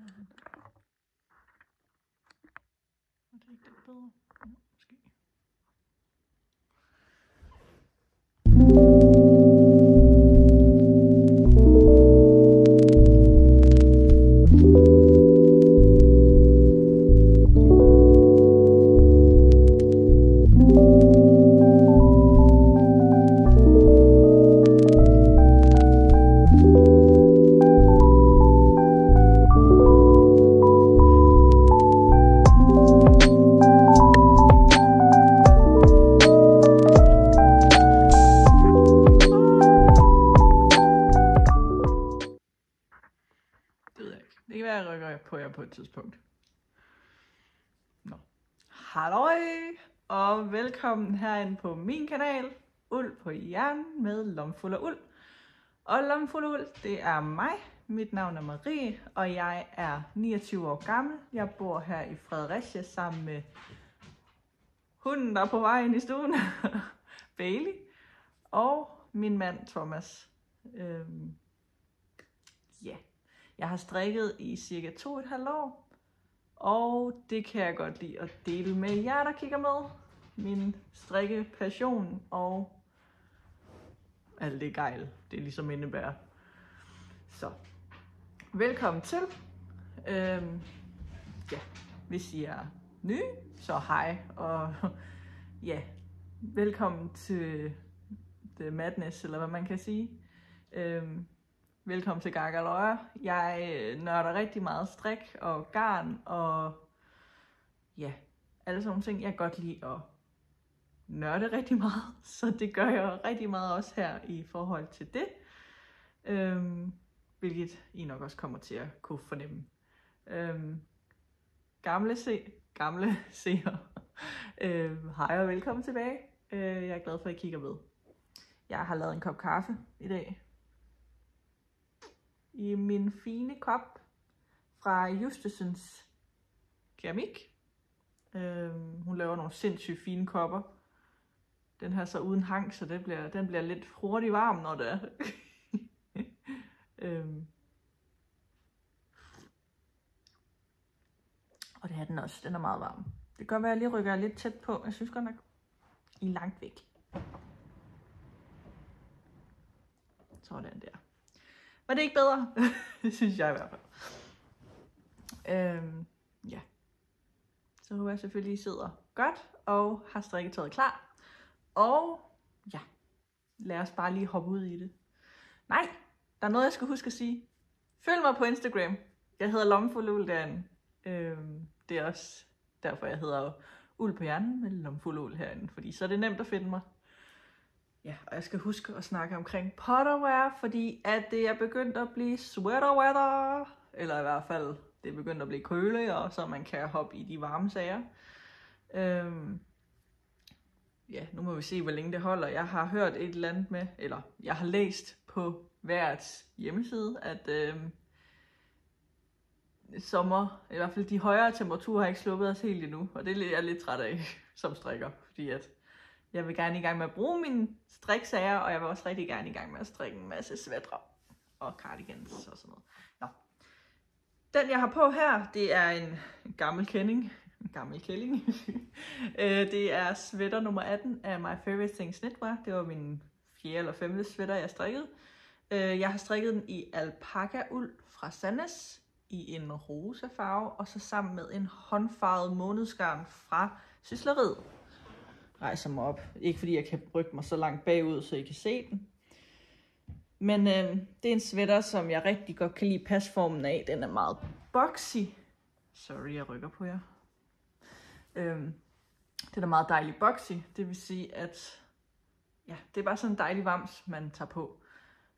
Sådan. Og det er ikke det bedre. Måske. Det kan være, at jeg rykker på jer på et tidspunkt. Nå. Halløj, og velkommen herinde på min kanal, Uld på hjernen med Lomfuld af Uld. Og Lomfuld af Uld, det er mig. Mit navn er Marie, og jeg er 29 år gammel. Jeg bor her i Fredericia sammen med hunden, der er på vej ind i stuen, Bailey, og min mand Thomas. Jeg har strikket i cirka 2,5 år, og det kan jeg godt lide at dele med jer, der kigger med. Min strikkepassion og alt det gejl, det ligesom indebærer. Så, velkommen til. Hvis I er nye, så hej, og velkommen til The Madness, eller hvad man kan sige. Velkommen til Gargaløjer. Jeg nørder rigtig meget strik og garn og alle sådan nogle ting. Jeg kan godt lide at nørde rigtig meget, så det gør jeg rigtig meget også her i forhold til det. Hvilket I nok også kommer til at kunne fornemme. Gamle seere. Hej og velkommen tilbage. Jeg er glad for, at I kigger med. Jeg har lavet en kop kaffe i dag. I min fine kop fra Justesens Keramik. Hun laver nogle sindssygt fine kopper. Den her så uden hang, så den bliver lidt hurtigt varm, når det er. Og det er den også. Den er meget varm. Det kan godt være, at jeg lige rykker lidt tæt på. Jeg synes godt nok, I er langt væk. Sådan der. Var det ikke bedre? Det synes jeg i hvert fald. Så håber jeg selvfølgelig, I sidder godt og har strikketøjet klar. Og lad os bare lige hoppe ud i det. Nej, der er noget, jeg skal huske at sige. Følg mig på Instagram. Jeg hedder Lomfuld af Uld derinde. Det er også derfor, jeg hedder Uld på hjernen med Lomfuld af Uld herinde. Fordi så er det nemt at finde mig. Ja, og jeg skal huske at snakke omkring potterwear, fordi at det er begyndt at blive sweater weather. Eller i hvert fald, det er begyndt at blive køligere, så man kan hoppe i de varme sager. Nu må vi se, hvor længe det holder. Jeg har hørt et eller andet med, eller jeg har læst på hvert hjemmeside, at sommer, i hvert fald de højere temperaturer, har ikke sluppet os helt endnu. Og det er jeg lidt træt af som strikker, fordi at jeg vil gerne i gang med at bruge mine striksager, og jeg vil også rigtig gerne i gang med at strikke en masse sweatre og cardigans og sådan noget. Nå. Den jeg har på her, det er en gammel kælling. Det er sweater nummer 18 af My Favorite Things Knitwear. Det var min 4. eller 5. sweater, jeg strikkede. Jeg har strikket den i alpaca uld fra Sandnes i en rosa farve, og så sammen med en håndfarvet månedsgarn fra Sysleriet. Rejser mig op. Ikke fordi jeg kan rykke mig så langt bagud, så I kan se den. Men det er en sweater, som jeg rigtig godt kan lide pasformen af. Den er meget boxy. Sorry, jeg rykker på jer. Den er meget dejlig boxy. Det vil sige, at det er bare sådan en dejlig vams, man tager på.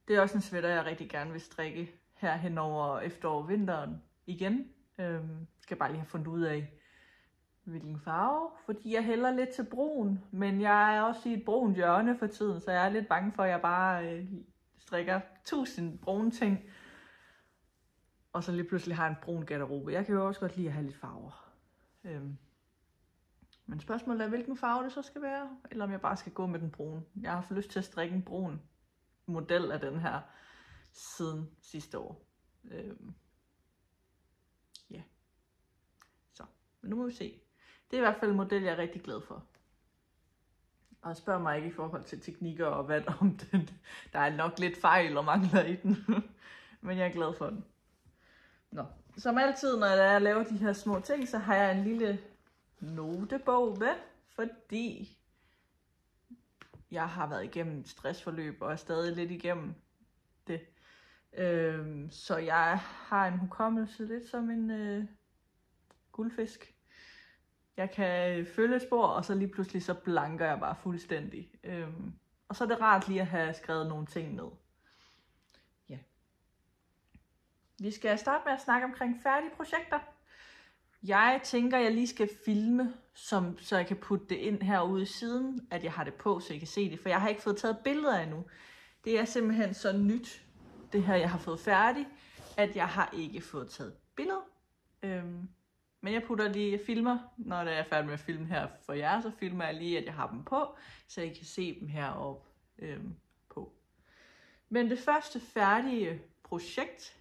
Det er også en sweater, jeg rigtig gerne vil strikke her hen over efterår og vinteren igen. Skal bare lige have fundet ud af, hvilken farve, fordi jeg hælder lidt til brun, men jeg er også i et brunt hjørne for tiden, så jeg er lidt bange for, at jeg bare strikker 1000 brune ting, og så lige pludselig har en brun garderobe. Jeg kan jo også godt lide at have lidt farver. Men spørgsmålet er, hvilken farve det så skal være, eller om jeg bare skal gå med den brune. Jeg har haft lyst til at strikke en brun model af den her siden sidste år. Men nu må vi se. Det er i hvert fald en model, jeg er rigtig glad for. Og spørg mig ikke i forhold til teknikker og hvad om den. Der er nok lidt fejl og mangler i den. Men jeg er glad for den. Nå. Som altid, når jeg laver de her små ting, så har jeg en lille notebog med. Fordi jeg har været igennem et stressforløb og er stadig lidt igennem det. Så jeg har en hukommelse lidt som en guldfisk. Jeg kan følge et spor, og så lige pludselig så blanker jeg bare fuldstændig. Og så er det rart lige at have skrevet nogle ting ned. Ja. Vi skal starte med at snakke omkring færdige projekter. Jeg tænker, jeg lige skal filme, så jeg kan putte det ind herude i siden, at jeg har det på, så I kan se det. For jeg har ikke fået taget billeder endnu. Det er simpelthen så nyt, det her jeg har fået færdigt, at jeg har ikke fået taget billeder. Men jeg filmer, når jeg er færdig med at filme her for jer, så filmer jeg lige, at jeg har dem på, så I kan se dem heroppe på. Men det første færdige projekt,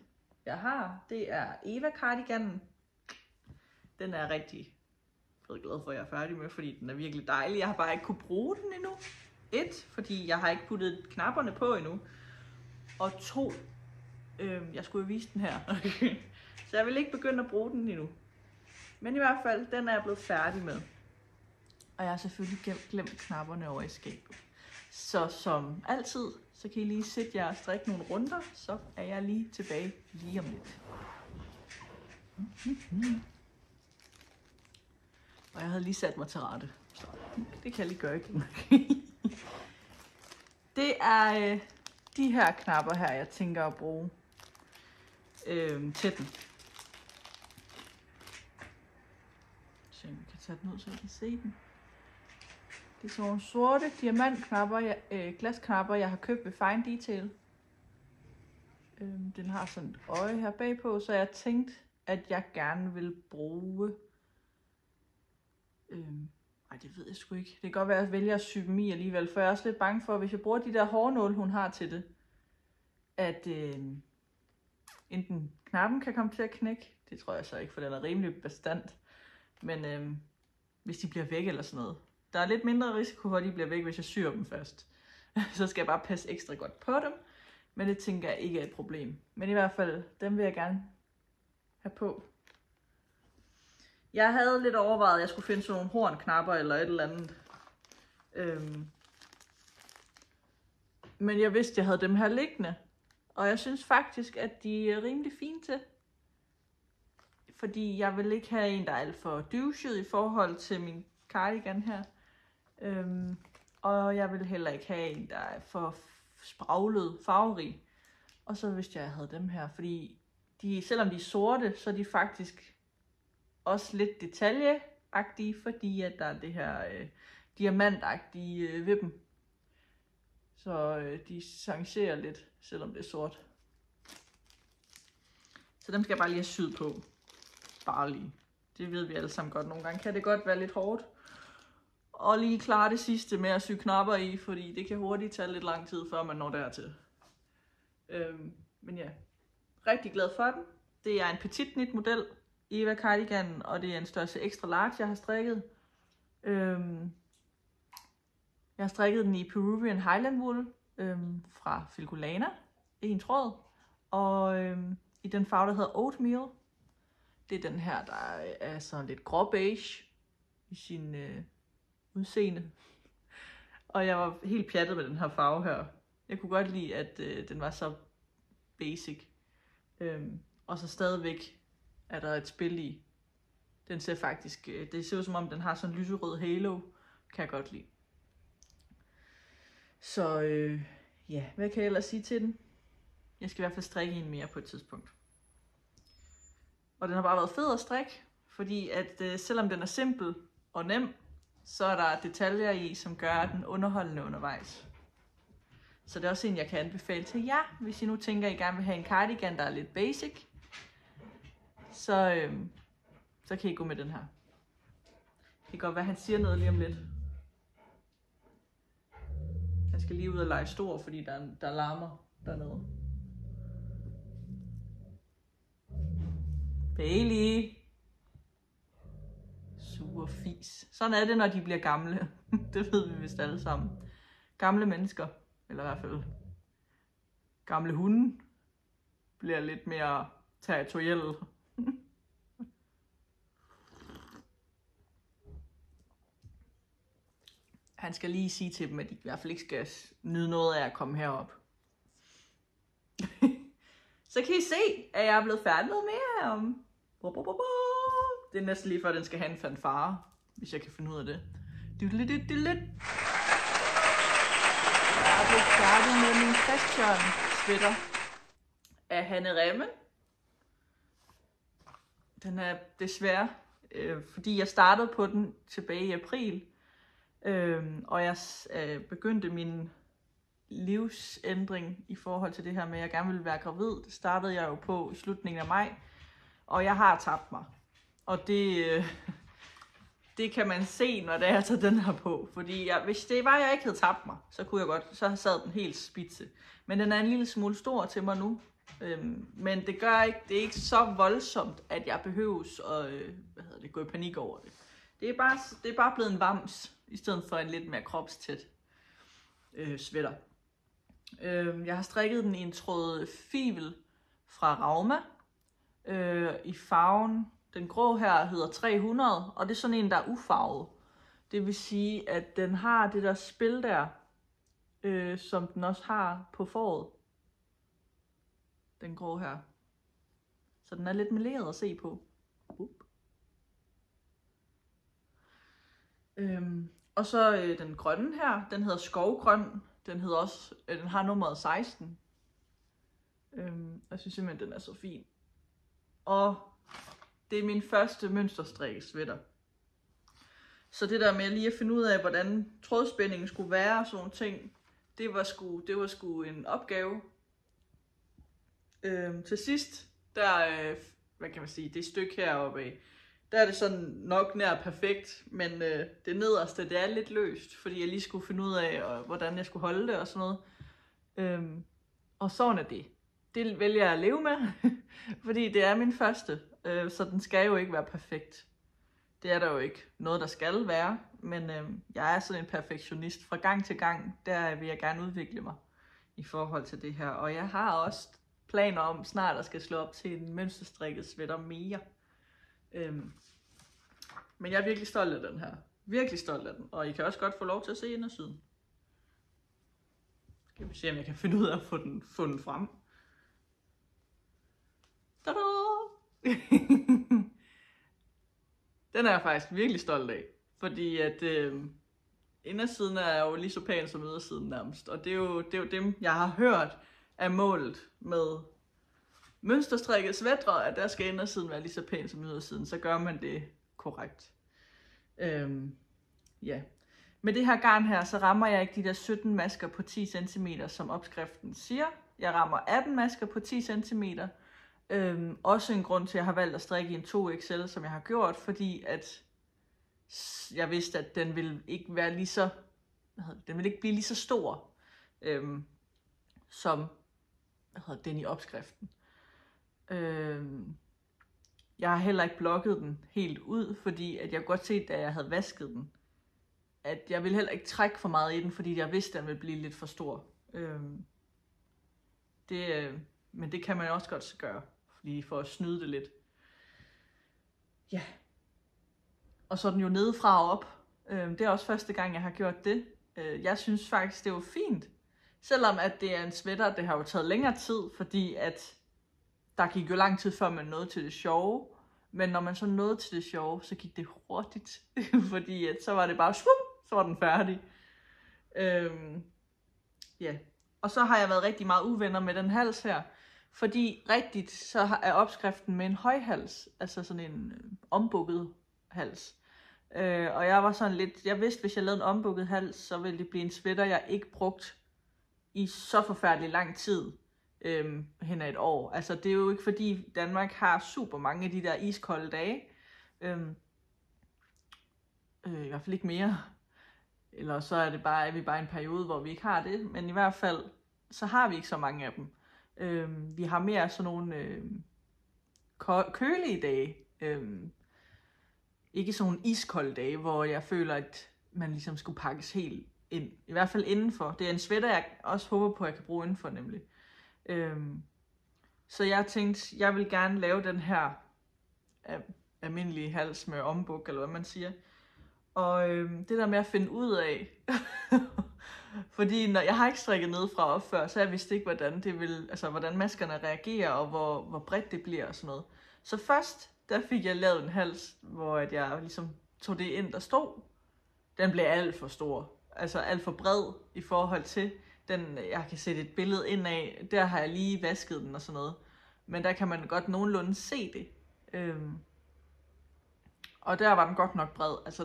jeg har, det er Eva cardiganen. Den er jeg rigtig glad for, at jeg er færdig med, fordi den er virkelig dejlig. Jeg har bare ikke kunne bruge den endnu. 1, fordi jeg har ikke puttet knapperne på endnu. Og 2, jeg skulle jo vise den her. Så jeg vil ikke begynde at bruge den endnu. Men i hvert fald, den er jeg blevet færdig med. Og jeg har selvfølgelig glemt knapperne over i skabet. Så som altid, så kan I lige sætte jer og strikke nogle runder, så er jeg lige tilbage lige om lidt. Og jeg havde lige sat mig til rette. Så det kan jeg lige gøre igen. Det er de her knapper her, jeg tænker at bruge til den. Så vi kan tage den ud, så I kan se den. Det er sådan nogle sorte diamantknapper, glasknapper, jeg har købt ved Fine Detail. Den har sådan et øje her bagpå, så jeg tænkte, at jeg gerne vil bruge... det ved jeg sgu ikke. Det kan godt være, at jeg vælger at sy dem i alligevel, for jeg er også lidt bange for, hvis jeg bruger de der hårnåle, hun har til det, at enten knappen kan komme til at knække. Det tror jeg så ikke, for den er rimelig bestandt. Men hvis de bliver væk eller sådan noget. Der er lidt mindre risiko for, at de bliver væk, hvis jeg syr dem først. Så skal jeg bare passe ekstra godt på dem. Men det tænker jeg ikke er et problem. Men i hvert fald, dem vil jeg gerne have på. Jeg havde lidt overvejet, at jeg skulle finde sådan nogle hornknapper eller et eller andet. Men jeg vidste, at jeg havde dem her liggende. Og jeg synes faktisk, at de er rimelig fine til. Fordi jeg vil ikke have en, der er alt for douchet i forhold til min cardigan her. Og jeg vil heller ikke have en, der er for spraglet, farverig. Og så vidste jeg havde dem her, fordi selvom de er sorte, så er de faktisk også lidt detaljeagtige, fordi at der er det her diamantagtige ved dem. Så de changerer lidt, selvom det er sort. Så dem skal jeg bare lige have syet på. Bare lige. Det ved vi alle sammen godt. Nogle gange kan det godt være lidt hårdt. Og lige klare det sidste med at sy knapper i, fordi det kan hurtigt tage lidt lang tid, før man når dertil. Men ja, rigtig glad for den. Det er en petit knit model, Eva cardigan, og det er en størrelse extra large, jeg har strikket. Jeg har strikket den i Peruvian Highland Wool fra Filcolana, en tråd, og i den farve, der hedder Oatmeal. Det er den her, der er sådan lidt grå-beige i sin udseende. Og jeg var helt pjattet med den her farve her. Jeg kunne godt lide, at den var så basic. Og så stadigvæk er der et spil i. Den ser faktisk, det ser ud som om den har sådan en lyserød halo. Kan jeg godt lide. Så ja, hvad kan jeg ellers sige til den? Jeg skal i hvert fald strikke en mere på et tidspunkt. Og den har bare været fed at strikke, fordi at selvom den er simpel og nem, så er der detaljer i, som gør den underholdende undervejs. Så det er også en, jeg kan anbefale til jer, hvis I nu tænker, at I gerne vil have en cardigan, der er lidt basic. Så kan I gå med den her. Det kan godt være, at han siger noget lige om lidt. Han skal lige ud og lege stor, fordi der larmer dernede. Bailey! sure fis. Sådan er det, når de bliver gamle. Det ved vi vist alle sammen. Gamle mennesker, eller i hvert fald gamle hunde, bliver lidt mere territorielle. Han skal lige sige til dem, at de i hvert fald ikke skal nyde noget af at komme herop. Så kan I se, at jeg er blevet færdig med mere om. Det er næsten lige før, den skal have en fanfare, hvis jeg kan finde ud af det. Jeg er blevet færdig med min Christian sweater af Hanne Remme. Den er desværre, fordi jeg startede på den tilbage i april, og jeg begyndte min livsændring i forhold til det her med, at jeg gerne ville være gravid. Det startede jeg jo på i slutningen af maj, og jeg har tabt mig. Og det kan man se, når det er, jeg tager den her på. Fordi hvis det var, jeg ikke havde tabt mig, så kunne jeg godt, så sad den helt spidse. Men den er en lille smule stor til mig nu. Men det gør ikke, det er ikke så voldsomt, at jeg behøves at gå i panik over det. Det er bare blevet en vams, i stedet for en lidt mere kropstæt sweater. Jeg har strikket den i en tråd fivel fra Rauma, i farven, den grå her hedder 300, og det er sådan en, der er ufarvet. Det vil sige, at den har det der spil der, som den også har på foråret. Den grå her. Så den er lidt meleret at se på. Og så den grønne her, den hedder skovgrøn. Den har nummeret 16. Jeg synes simpelthen, den er så fin. Og det er min første mønsterstrikke sweater. Så det der med lige at finde ud af, hvordan trådspændingen skulle være og sådan nogle ting, det var sgu en opgave. Til sidst, der, hvad kan man sige, det stykke heroppe af, der er det sådan nok nær perfekt, men det nederste, det er lidt løst, fordi jeg lige skulle finde ud af, hvordan jeg skulle holde det og sådan noget. Og sådan er det. Det vælger jeg at leve med, fordi det er min første, så den skal jo ikke være perfekt. Det er der jo ikke noget, der skal være, men jeg er sådan en perfektionist. Fra gang til gang, der vil jeg gerne udvikle mig i forhold til det her. Og jeg har også planer om snart at skal slå op til en mønsterstrikket sweater mere. Men jeg er virkelig stolt af den her. Virkelig stolt af den. Og I kan også godt få lov til at se indersiden. Skal vi se, om jeg kan finde ud af at få den frem. Tada! Den er jeg faktisk virkelig stolt af. Fordi at indersiden er jo lige så pæn som ydersiden nærmest. Og det er jo dem, jeg har hørt er målet med mønsterstrikket sweatre, at der skal indersiden være lige så pæn som ydersiden. Så gør man det korrekt. Ja. Med det her garn her, så rammer jeg ikke de der 17 masker på 10 cm, som opskriften siger. Jeg rammer 18 masker på 10 cm. Også en grund til, at jeg har valgt at strikke i en 2XL, som jeg har gjort, fordi at jeg vidste, at den ville ikke være lige så, den ville ikke blive lige så stor, som den i opskriften. Jeg har heller ikke blokket den helt ud, fordi at jeg kunne godt se, da jeg havde vasket den, at jeg ville heller ikke trække for meget i den, fordi jeg vidste, at den ville blive lidt for stor. Men det kan man også godt gøre, lige for at snyde det lidt. Ja. Og så er den jo nedefra og op. Det er også første gang, jeg har gjort det. Jeg synes faktisk, det var fint. Selvom at det er en sweater, det har jo taget længere tid, fordi at der gik jo lang tid, før man nåede til det sjove. Men når man så nåede til det sjove, så gik det hurtigt. Fordi at så var det bare, så var den færdig. Ja. Og så har jeg været rigtig meget uvenner med den hals her. Fordi rigtigt, så er opskriften med en højhals. Altså sådan en ombukket hals. Og jeg var sådan lidt, jeg vidste, hvis jeg lavede en ombukket hals, så ville det blive en sweater, jeg ikke brugt i så forfærdelig lang tid. Hen ad et år. Altså det er jo ikke fordi Danmark har super mange af de der iskolde dage. I hvert fald ikke mere. Eller så er vi bare i en periode, hvor vi ikke har det. Men i hvert fald, så har vi ikke så mange af dem. Vi har mere sådan nogle kølige dage. ikke sådan nogle iskolde dage, hvor jeg føler, at man ligesom skulle pakkes helt ind. I hvert fald indenfor. Det er en sweater, jeg også håber på, at jeg kan bruge indenfor nemlig. Så jeg tænkte, jeg vil gerne lave den her almindelige hals med ombuk, eller hvad man siger. Og det der med at finde ud af, fordi når jeg har ikke strikket nedefra op før, så jeg vidste ikke, hvordan det vil, altså hvordan maskerne reagerer, og hvor bredt det bliver og sådan noget. Så først, der fik jeg lavet en hals, hvor at jeg ligesom tog det ind, der stod. Den blev alt for stor, altså alt for bred i forhold til den, jeg kan sætte et billede ind af. Der har jeg lige vasket den og sådan noget. Men der kan man godt nogenlunde se det. Og der var den godt nok bred, altså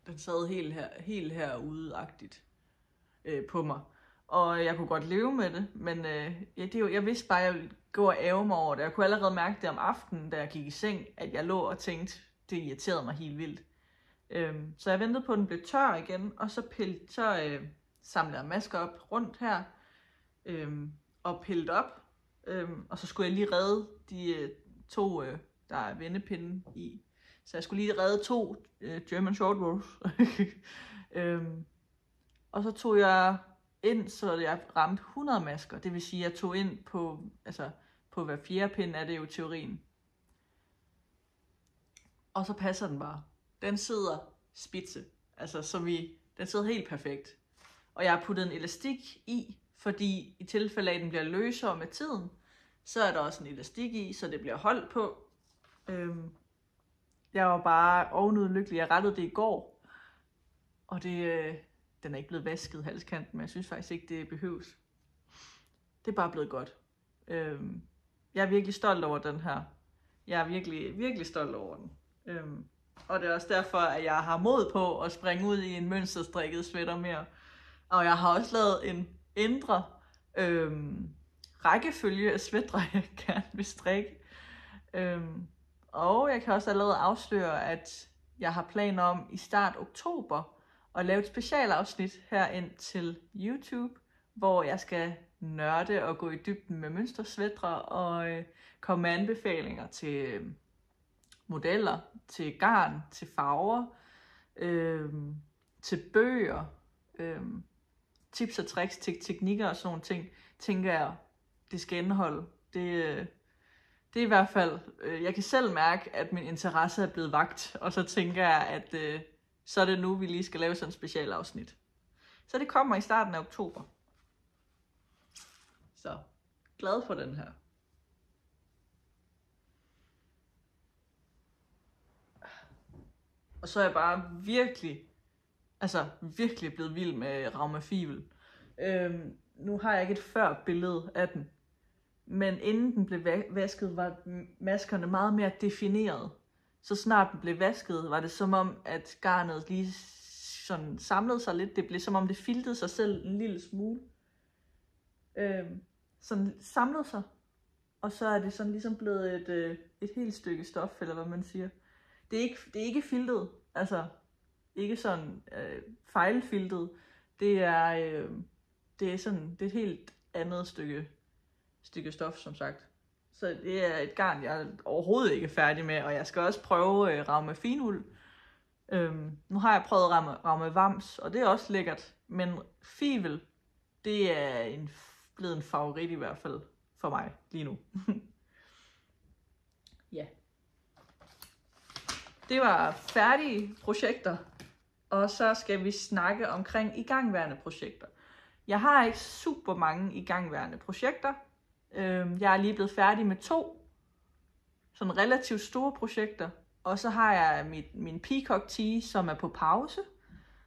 den sad helt herude-agtigt på mig. Og jeg kunne godt leve med det, men jeg vidste bare, at jeg ville gå og ære mig over det. Jeg kunne allerede mærke det om aftenen, da jeg gik i seng, at jeg lå og tænkte, det irriterede mig helt vildt. Så jeg ventede på, at den blev tør igen, og så samlede jeg masker op rundt her, og pillede op. Og så skulle jeg lige redde de to, der er vendepinde i. Så jeg skulle lige redde 2 German short rolls. Og så tog jeg ind, så jeg ramte 100 masker. Det vil sige, at jeg tog ind på hver 4. pind, er det jo teorien. Og så passer den bare. Den sidder spidse. Altså, den sidder helt perfekt. Og jeg har puttet en elastik i, fordi i tilfælde af, at den bliver løsere med tiden, så er der også en elastik i, så det bliver holdt på. Jeg var bare ovenud lykkelig. Jeg rettede det i går, og den er ikke blevet vasket halskanten, men jeg synes faktisk ikke, det behøves. Det er bare blevet godt. Jeg er virkelig stolt over den her. Jeg er virkelig, virkelig stolt over den. Og det er også derfor, at jeg har mod på at springe ud i en mønsterstrikket sweater mere. Og jeg har også lavet en indre rækkefølge af sweatre, jeg gerne vil strikke. Og jeg kan også allerede afsløre, at jeg har planer om i start oktober at lave et specialafsnit herind til YouTube, hvor jeg skal nørde og gå i dybden med mønstersweatre og komme med anbefalinger til modeller, til garn, til farver, til bøger, tips og tricks til teknikker og sådan nogle ting, tænker jeg, det skal indeholde. Det er i hvert fald, jeg kan selv mærke, at min interesse er blevet vakt, og så tænker jeg, at så er det nu, vi lige skal lave sådan en specialafsnit. Så det kommer i starten af oktober. Så glad for den her. Og så er jeg bare virkelig blevet vild med Rauma Fivel. Nu har jeg ikke et før billede af den. Men inden den blev vasket, var maskerne meget mere defineret. Så snart den blev vasket, var det som om, at garnet lige sådan samlede sig lidt. Det blev som om, det filtede sig selv en lille smule. Sådan samlede sig. Og så er det sådan ligesom blevet et helt stykke stof, eller hvad man siger. Det er ikke filtet, altså ikke sådan fejlfiltet. Det er et helt andet stykke stof, som sagt. Så det er et garn, jeg overhovedet ikke er færdig med, og jeg skal også prøve Rauma Finuld. Nu har jeg prøvet Rauma Vams, og det er også lækkert, men Fivel, det er blevet en favorit i hvert fald for mig lige nu. Ja. Det var færdige projekter, og så skal vi snakke omkring igangværende projekter. Jeg har ikke super mange igangværende projekter. Jeg er lige blevet færdig med 2 sådan relativt store projekter, og så har jeg min Peacock Tee, som er på pause,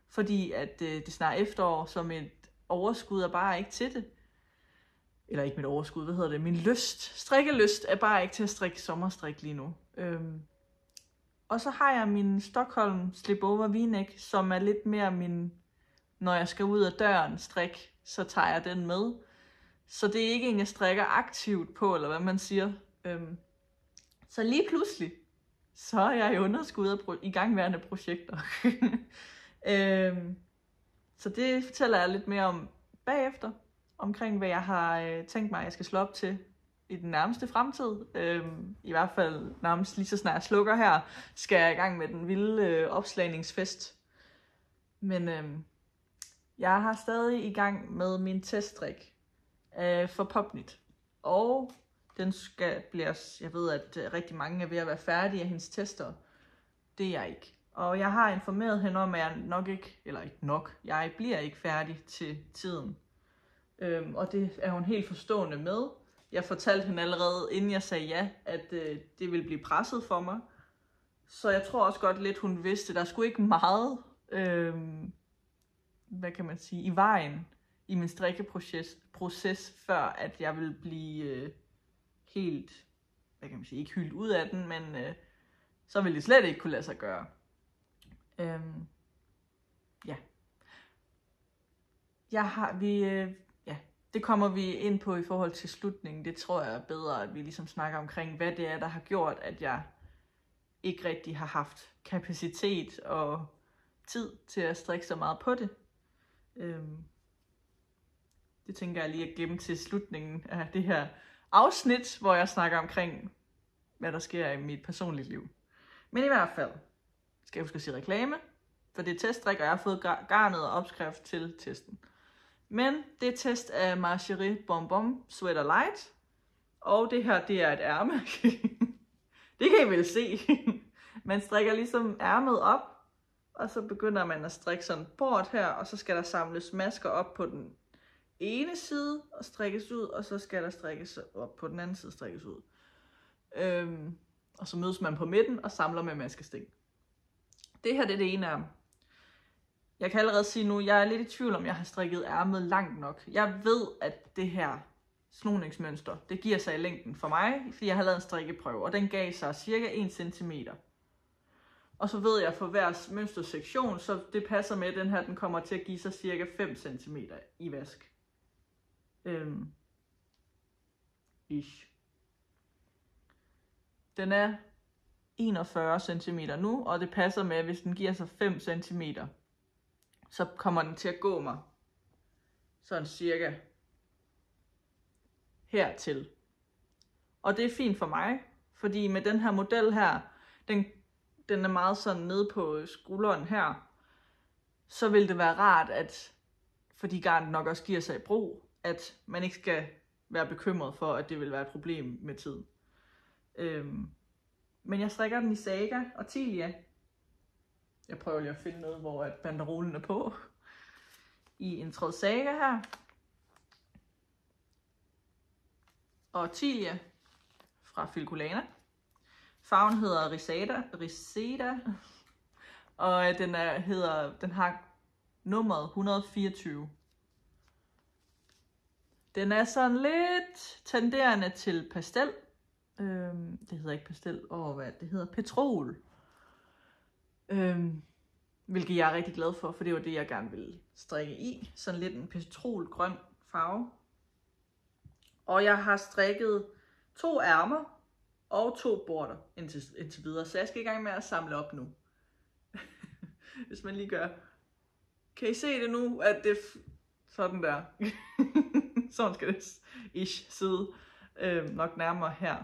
fordi at det snart efterår, så mit overskud er bare ikke til det. Eller ikke mit overskud, min strikkelyst er bare ikke til at strikke sommerstrik lige nu. Og så har jeg min Stockholm Slipover V-neck, som er lidt mere når jeg skal ud af døren strik, så tager jeg den med. Så det er ikke en, jeg strikker aktivt på, eller hvad man siger. Så lige pludselig, så er jeg i underskud af igangværende projekter. Så det fortæller jeg lidt mere om bagefter, omkring hvad jeg har tænkt mig, jeg skal slå op til i den nærmeste fremtid. I hvert fald nærmest lige så snart jeg slukker her, skal jeg i gang med den vilde opslagningsfest. Men jeg har stadig i gang med min teststrik for Popnit. Og den jeg ved, at rigtig mange er ved at være færdige af hendes tester. Det er jeg ikke. Og jeg har informeret hende om, at jeg bliver ikke færdig til tiden. Og det er hun helt forstående med. Jeg fortalte hende allerede, inden jeg sagde ja, at det ville blive presset for mig. Så jeg tror også godt lidt, hun vidste, der skulle ikke meget, i vejen i min strikkeproces, før at jeg ville blive helt, ikke hyldt ud af den, men så ville det slet ikke kunne lade sig gøre. Det kommer vi ind på i forhold til slutningen. Det tror jeg er bedre, at vi ligesom snakker omkring, hvad det er, der har gjort, at jeg ikke rigtig har haft kapacitet og tid til at strikke så meget på det. Det tænker jeg lige at gemme til slutningen af det her afsnit, hvor jeg snakker omkring, hvad der sker i mit personlige liv. Men i hvert fald skal jeg huske at sige reklame, for det er teststrik, og jeg har fået garnet og opskrift til testen. Men det er test af Margerie Bom Bom Sweater Light, og det her, det er et ærme. Det kan I vel se. Man strikker ligesom ærmet op, og så begynder man at strikke sådan bort her, og så skal der samles masker op på den ene side og strikkes ud, og så skal der strikkes op på den anden side og strikkes ud. Og så mødes man på midten og samler med maskesting. Det her, det er det ene ærme. Jeg kan allerede sige nu, jeg er lidt i tvivl om, jeg har strikket ærmet langt nok. Jeg ved, at det her snoningsmønster, det giver sig i længden for mig, fordi jeg har lavet en strikkeprøve, og den gav sig cirka 1 cm. Og så ved jeg for hver mønstersektion, så det passer med, at den her den kommer til at give sig cirka 5 cm i vask. Ish. Den er 41 cm nu, og det passer med, at hvis den giver sig 5 cm, så kommer den til at gå mig sådan cirka hertil. Og det er fint for mig, fordi med den her model her, den er meget sådan nede på skulderen her, så vil det være rart, at fordi garnet nok også giver sig i brug, at man ikke skal være bekymret for, at det vil være et problem med tiden. Men jeg strikker den i Saga og Tilia. Jeg prøver lige at finde noget, hvor banderolen er på. I en tråd Saga her. Og Tilia fra Filcolana. Farven hedder Riseda. Og den har nummeret 124. Den er sådan lidt tenderende til pastel. Det hedder ikke pastel, det hedder petrol. Hvilket jeg er rigtig glad for det var det, jeg gerne ville strikke i. Sådan lidt en petrolgrøn farve. Og jeg har strikket 2 ærmer og 2 border indtil videre. Så jeg skal i gang med at samle op nu. Hvis man lige gør. Kan I se det nu? At det sådan der. Sådan skal det sidde. Nok nærmere her.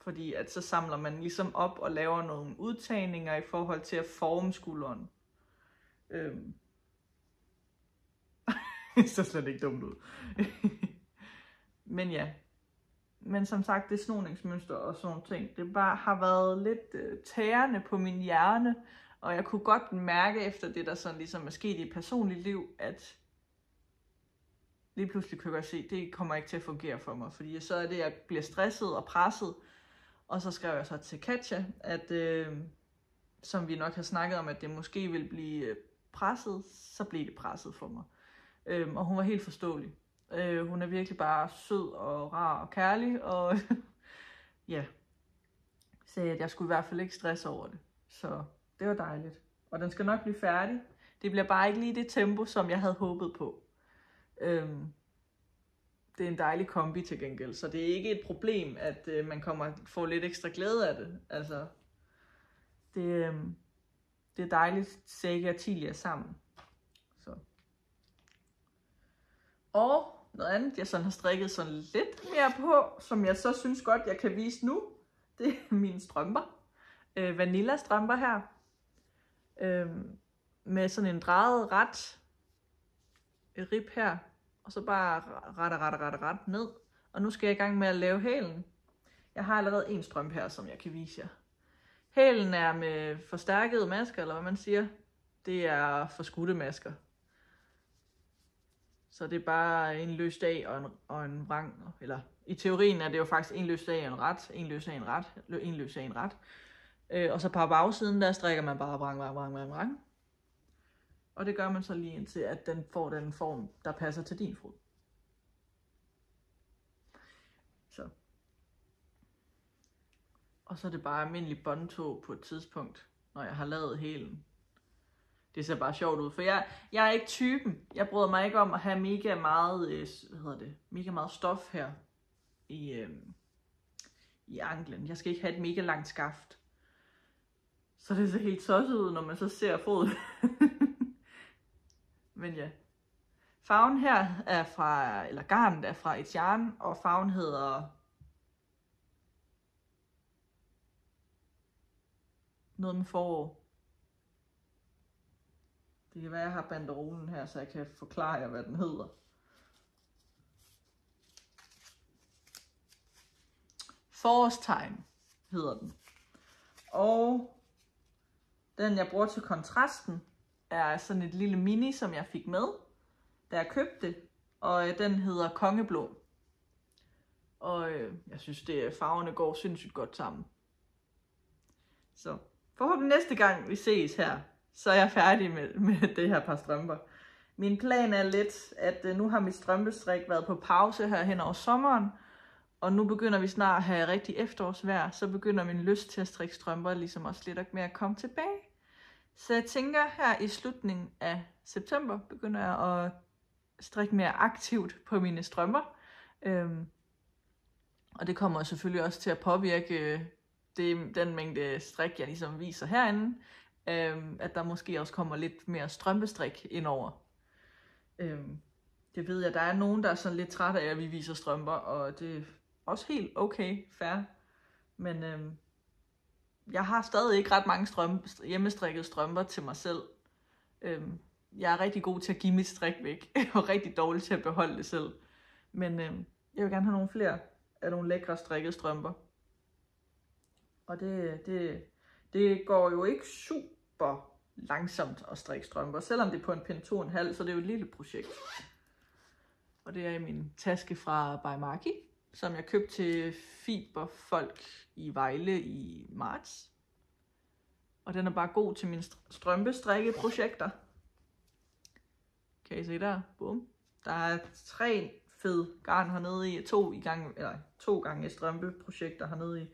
Fordi at så samler man ligesom op og laver nogle udtagninger i forhold til at forme skulderen. Det ser slet ikke dumt ud. Men ja. Men som sagt, det snoningsmønster og sådan nogle ting, det bare har været lidt tærende på min hjerne. Og jeg kunne godt mærke efter det, der sådan ligesom er sket i personligt liv, at lige pludselig kan jeg godt se, det kommer ikke til at fungere for mig. Fordi så er det, at jeg bliver stresset og presset. Og så skrev jeg så til Katja, at som vi nok har snakket om, at det måske vil blive presset, så blev det presset for mig. Og hun var helt forståelig. Hun er virkelig bare sød og rar og kærlig, og ja, sagde, at jeg skulle i hvert fald ikke stresse over det. Så det var dejligt. Og den skal nok blive færdig. Det bliver bare ikke lige det tempo, som jeg havde håbet på. Det er en dejlig kombi til gengæld, så det er ikke et problem, at man får lidt ekstra glæde af det. Altså, det er dejligt, Saga og Tilia sammen. Så. Og noget andet, jeg sådan har strikket sådan lidt mere på, som jeg så synes godt, jeg kan vise nu. Det er mine strømper. Vanilla strømper her. Med sådan en drejet ret rib her. Og så bare ret ned. Og nu skal jeg i gang med at lave hælen. Jeg har allerede en strømpe her, som jeg kan vise jer. Hælen er med forstærkede masker, eller hvad man siger. Det er forskudte masker. Så det er bare en løs dag og en vrang. Eller i teorien er det jo faktisk en løs dag og en ret. En løs dag og en ret. En løs dag og en ret. Og så på bagsiden, der strikker man bare vrang. Og det gør man så lige indtil, at den får den form, der passer til din fod. Så. Og så er det bare almindelig båndtog på et tidspunkt, når jeg har lavet hælen. Det ser bare sjovt ud, for jeg er ikke typen. Jeg bryder mig ikke om at have mega meget stof her i anklen. Jeg skal ikke have et mega langt skaft. Så det ser helt tosset ud, når man så ser foden. Men ja. Farven her er fra, eller garnet er fra et yarn, og farven hedder noget med forår. Det kan være, jeg har banderolen her, så jeg kan forklare jer, hvad den hedder. Forårstegn hedder den. Og den, jeg bruger til kontrasten, er sådan et lille mini, som jeg fik med, da jeg købte det. Og den hedder Kongeblå. Og jeg synes, farverne går sindssygt godt sammen. Så forhåbentlig næste gang vi ses her, så er jeg færdig med det her par strømper. Min plan er lidt, at nu har mit strømpestrik været på pause her hen over sommeren. Og nu begynder vi snart at have rigtig efterårsvejr, så begynder min lyst til at strikke strømper ligesom også lidt med at komme tilbage. Så jeg tænker her i slutningen af september, begynder jeg at strikke mere aktivt på mine strømper. Og det kommer selvfølgelig også til at påvirke den mængde strik, jeg ligesom viser herinde. At der måske også kommer lidt mere strømpestrik indover. Det ved jeg, der er nogen, der er sådan lidt trætte af, at vi viser strømper, og det er også helt okay, fair. Men jeg har stadig ikke ret mange hjemmestrikkede strømper til mig selv. Jeg er rigtig god til at give mit strik væk, og rigtig dårlig til at beholde det selv. Men jeg vil gerne have nogle flere af nogle lækre strikkede strømper. Og det går jo ikke super langsomt at strikke strømper, selvom det er på en pind 2,5, så det er jo et lille projekt. Og det er i min taske fra By Marky, som jeg købte til fiberfolk i Vejle i marts. Og den er bare god til mine strømpestrikkeprojekter. Kan I se der? Bum. Der er 3 fed garn hernede i, 2 gange strømpeprojekter hernede i.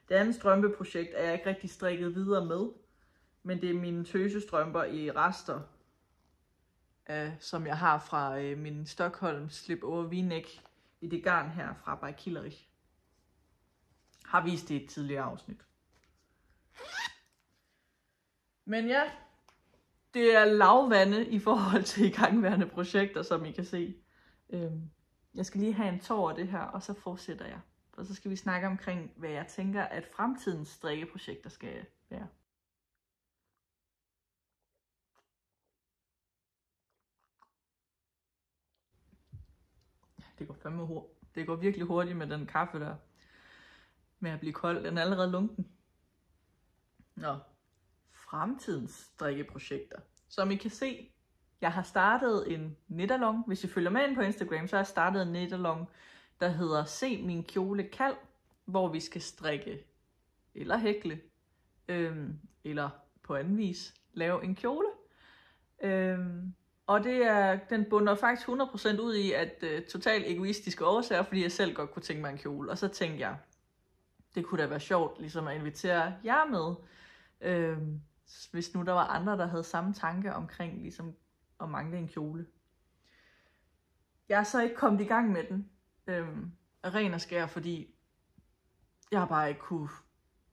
Det andet strømpeprojekt er jeg ikke rigtig strikket videre med, men det er mine tøsestrømper i rester, som jeg har fra min Stockholm Slip Over V-neck i det garn her fra By Killerich. Har vist det i et tidligere afsnit. Men ja, det er lavvande i forhold til igangværende projekter, som I kan se. Jeg skal lige have en tår af det her, og så fortsætter jeg. Og så skal vi snakke omkring, hvad jeg tænker, at fremtidens strikkeprojekter skal være. Det går virkelig hurtigt med den kaffe der. Med at blive kold. Den er allerede lunken. Nå. Fremtidens strikkeprojekter. Som I kan se, jeg har startet en knit-along. Hvis I følger med ind på Instagram, så har jeg startet en knit-along, der hedder Se min kjole kald, hvor vi skal strikke eller hækle, eller på anden vis lave en kjole. Og den bunder faktisk 100% ud i, at totalt egoistiske årsager, fordi jeg selv godt kunne tænke mig en kjole. Og så tænkte jeg, det kunne da være sjovt ligesom at invitere jer med, hvis nu der var andre, der havde samme tanke omkring ligesom at mangle en kjole. Jeg er så ikke kommet i gang med den, af ren og skær, fordi jeg bare ikke kunne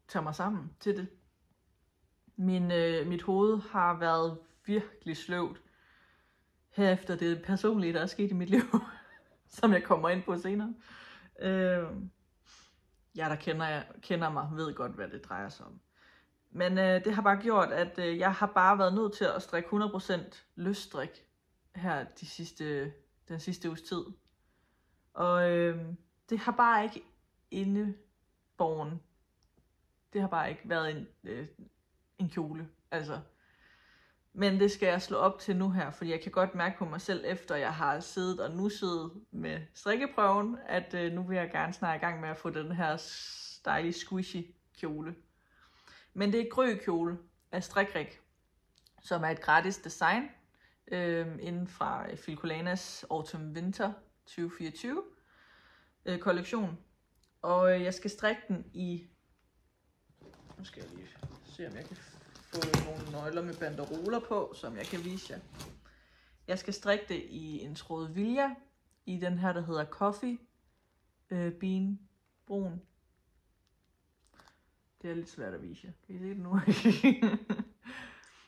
tage mig sammen til det. Mit hoved har været virkelig sløvt her efter det personlige, der er sket i mit liv. som jeg kommer ind på senere. Jeg, der kender mig, ved godt, hvad det drejer sig om. Men det har bare gjort, at jeg har bare været nødt til at strikke 100% løsstrik her den sidste uges tid. Og det har bare ikke indeborgen. Det har bare ikke været en kjole. Altså. Men det skal jeg slå op til nu her, fordi jeg kan godt mærke på mig selv, efter jeg har siddet og nusset med strikkeprøven, at nu vil jeg gerne snart i gang med at få den her dejlige squishy kjole. Men det er Gry-kjole af Strikrik, som er et gratis design inden fra Filcolanas Autumn Winter 2024 kollektion. Og jeg skal strikke den i... Nu skal jeg lige se, om jeg kan få nogle nøgler med banderoler på, som jeg kan vise jer. Jeg skal strikke det i en tråd Vilja, i den her, der hedder Coffee Bean brun. Det er lidt svært at vise jer. Kan I se det nu?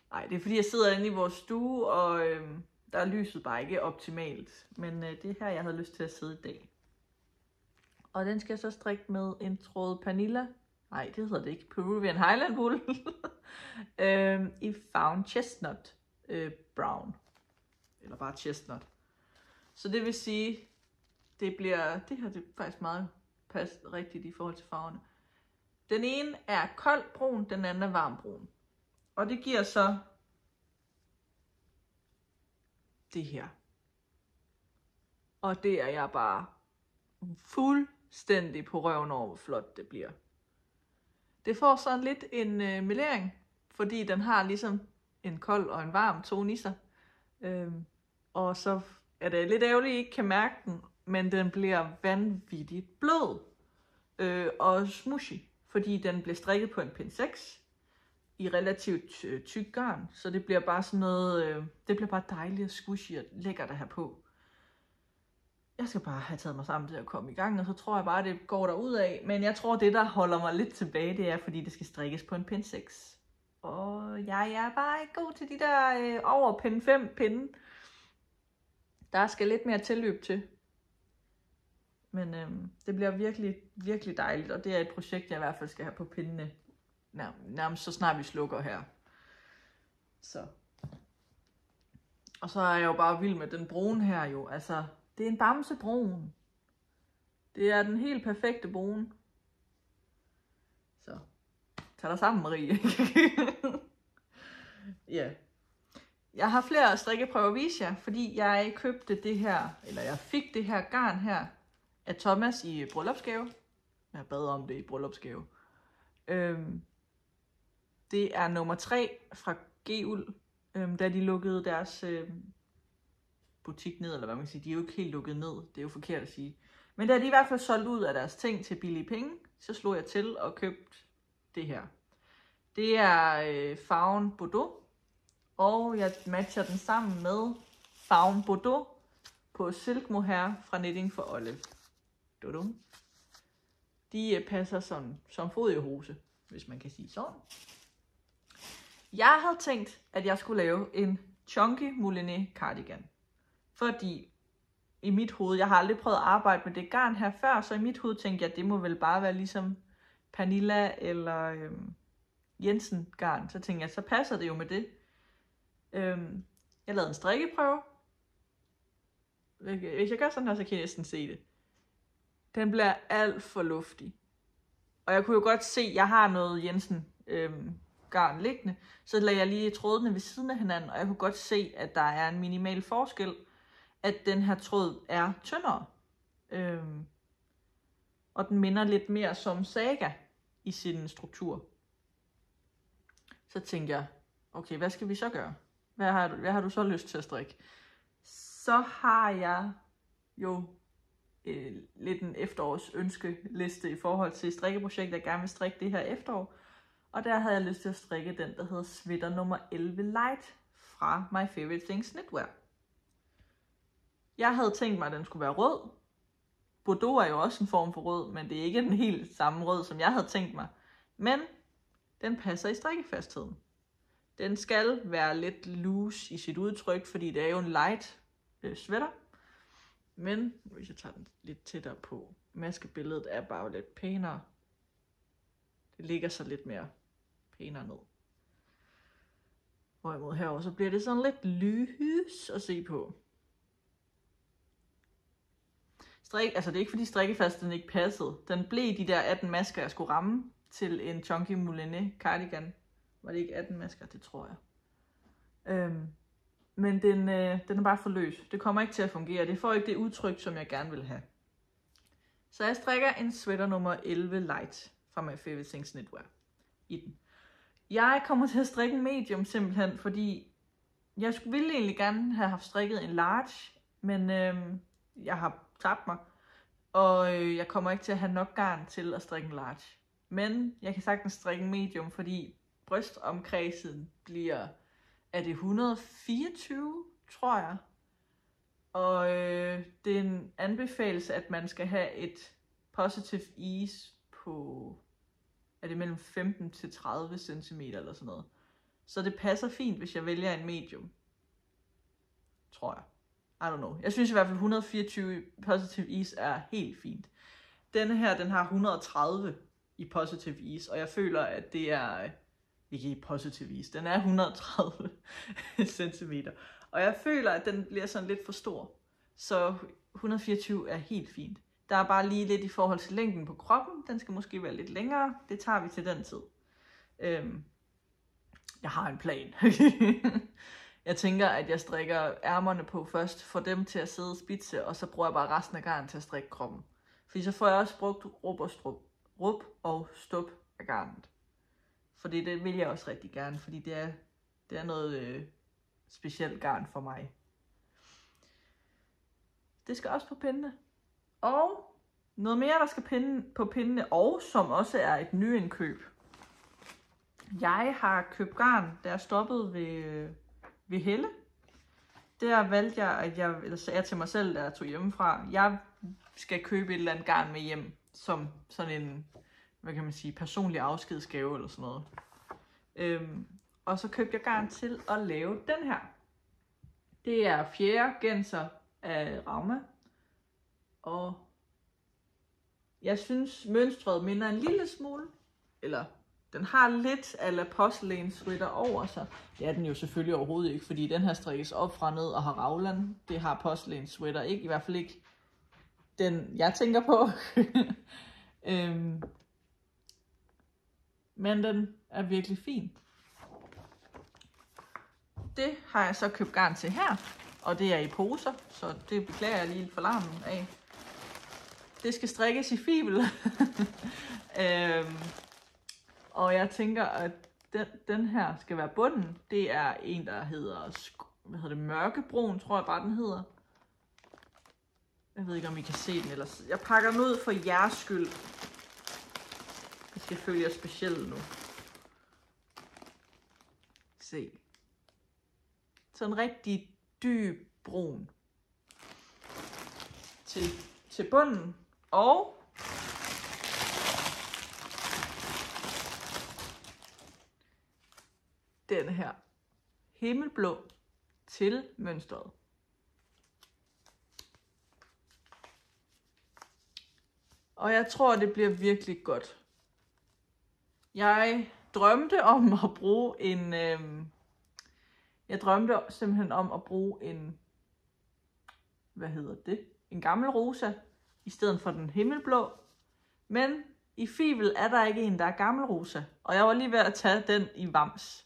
Nej, det er fordi, jeg sidder inde i vores stue, og der er lyset bare ikke optimalt. Men det er her, jeg havde lyst til at sidde i dag. Og den skal jeg så strikke med en tråd Panilla. Nej, det hedder det ikke. Peruvian Highland Wool. I farven Chestnut Brown. Eller bare Chestnut. Så det vil sige, det her det er faktisk meget rigtigt i forhold til farverne. Den ene er kold brun, den anden er varm brun. Og det giver så det her. Og det er jeg bare fuldstændig på røven over, hvor flot det bliver. Det får sådan lidt en melering, fordi den har ligesom en kold og en varm tone i sig. Og så er det lidt ærgerligt, at I ikke kan mærke den, men den bliver vanvittigt blød og smushy, fordi den bliver strikket på en pind 6 i relativt tyk garn, så det bliver bare sådan noget, det bliver bare dejligt og squishy og lækkert at have på. Jeg skal bare have taget mig sammen til at komme i gang, og så tror jeg bare, det går derud af. Men jeg tror, det der holder mig lidt tilbage, det er, fordi det skal strikkes på en pind 6. Og jeg er bare ikke god til de der over pind 5 pinde. Der skal lidt mere tilløb til. Men det bliver virkelig, virkelig dejligt, og det er et projekt, jeg i hvert fald skal have på pindene. Nærmest så snart vi slukker her. Så. Og så er jeg jo bare vild med den brune her jo. Altså, det er en bamsebrun. Det er den helt perfekte brun. Så. Tag dig sammen, Marie. Ja. Jeg har flere strikkeprøver at vise jer, fordi jeg købte det her, eller jeg fik det her garn her af Thomas i bryllupsgave. Jeg bad om det i bryllupsgave. Det er nummer 3 fra G-Uld, da de lukkede deres butik ned, eller hvad man kan sige. De er jo ikke helt lukket ned, det er jo forkert at sige. Men da de i hvert fald solgt ud af deres ting til billige penge, så slog jeg til og købte det her. Det er farven Bordeaux, og jeg matcher den sammen med farven Bordeaux på Silk Mohair fra Knitting for Olive. De passer som fod i hose, hvis man kan sige sådan. Jeg havde tænkt, at jeg skulle lave en chunky moulinet cardigan. Fordi i mit hoved, jeg har aldrig prøvet at arbejde med det garn her før, så i mit hoved tænkte jeg, at det må vel bare være ligesom Panilla eller Jensen garn. Så tænkte jeg, så passer det jo med det. Jeg lavede en strikkeprøve. Hvis jeg gør sådan her, så kan jeg næsten se det. Den bliver alt for luftig. Og jeg kunne jo godt se, at jeg har noget Jensen garn liggende. Så lagde jeg lige trådene ved siden af hinanden, og jeg kunne godt se, at der er en minimal forskel, at den her tråd er tyndere. Og den minder lidt mere som Saga i sin struktur. Så tænkte jeg, okay, hvad skal vi så gøre? Hvad har du så lyst til at strikke? Så har jeg jo lidt en efterårs ønskeliste i forhold til strikkeprojektet, jeg gerne vil strikke det her efterår. Og der havde jeg lyst til at strikke den, der hedder Sweater nummer 11 Light fra My Favorite Things Knitwear. Jeg havde tænkt mig, at den skulle være rød. Bordeaux er jo også en form for rød, men det er ikke den helt samme rød, som jeg havde tænkt mig. Men den passer i strikkefastheden. Den skal være lidt loose i sit udtryk, fordi det er jo en light sweater. Men hvis jeg tager den lidt tættere på, maskebilledet er bare lidt pænere. Det ligger så lidt mere pænere ned. Hvorimod herover så bliver det sådan lidt lys at se på. Altså det er ikke fordi strikkefast den ikke passede. Den blev de der 18 masker, jeg skulle ramme til en Chunky Moulinet cardigan. Var det ikke 18 masker? Det tror jeg. Men den er bare for løs. Det kommer ikke til at fungere. Det får ikke det udtryk, som jeg gerne vil have. Så jeg strikker en sweater nummer 11 light fra My Favorite Things Knitwear i den. Jeg kommer til at strikke en medium simpelthen, fordi jeg ville egentlig gerne have haft strikket en large, men jeg har tabt mig, og jeg kommer ikke til at have nok garn til at strikke en large. Men jeg kan sagtens strikke en medium, fordi brystomkredsen bliver, er det 124, tror jeg. Og det er en anbefalelse, at man skal have et positive ease på, er det mellem 15 til 30 cm eller sådan noget. Så det passer fint, hvis jeg vælger en medium. Tror jeg. I don't know. Jeg synes i hvert fald 124 positive ease er helt fint. Denne her, den har 130 i positive ease, og jeg føler, at det er ikke i positive ease. Den er 130 cm. Og jeg føler, at den bliver sådan lidt for stor. Så 124 er helt fint. Der er bare lige lidt i forhold til længden på kroppen. Den skal måske være lidt længere. Det tager vi til den tid. Jeg har en plan. Jeg tænker, at jeg strikker ærmerne på først, får dem til at sidde spidse, og så bruger jeg bare resten af garn til at strikke kroppen. Fordi så får jeg også brugt rub og stup af garnet. Fordi det vil jeg også rigtig gerne, fordi det er noget specielt garn for mig. Det skal også på pindene. Og noget mere, der skal på pindene, og som også er et nyindkøb. Jeg har købt garn, der er stoppet ved Helle. Der valgte jeg, eller sagde jeg til mig selv, da jeg tog hjemmefra, jeg skal købe et eller andet garn med hjem, som sådan en, hvad kan man sige, personlig afskedsgave eller sådan noget. Og så købte jeg garn til at lave den her. Det er fjerde genser af Rauma. Og jeg synes mønstret minder en lille smule, eller den har lidt a la porcelænsrytter over sig. Det er den jo selvfølgelig overhovedet ikke, fordi den her strikkes op fra ned og har raglan. Det har porcelænsrytter ikke, i hvert fald ikke den jeg tænker på. Men den er virkelig fin. Det har jeg så købt garn til her, og det er i poser, så det beklager jeg lige for larmen af. Det skal strikkes i fibel. Og jeg tænker, at den her skal være bunden. Det er en, der hedder mørkebrun, tror jeg bare den hedder. Jeg ved ikke, om I kan se den ellers. Jeg pakker den ud for jeres skyld. Jeg skal følge jer specielt nu. Se. Så en rigtig dyb brun. Til bunden. Og den her himmelblå til mønstret. Og jeg tror, det bliver virkelig godt. Jeg drømte om at bruge en... Jeg drømte simpelthen om at bruge en... Hvad hedder det? En gammel rosa i stedet for den himmelblå. Men i fibel er der ikke en, der er gammel rosa. Og jeg var lige ved at tage den i vams.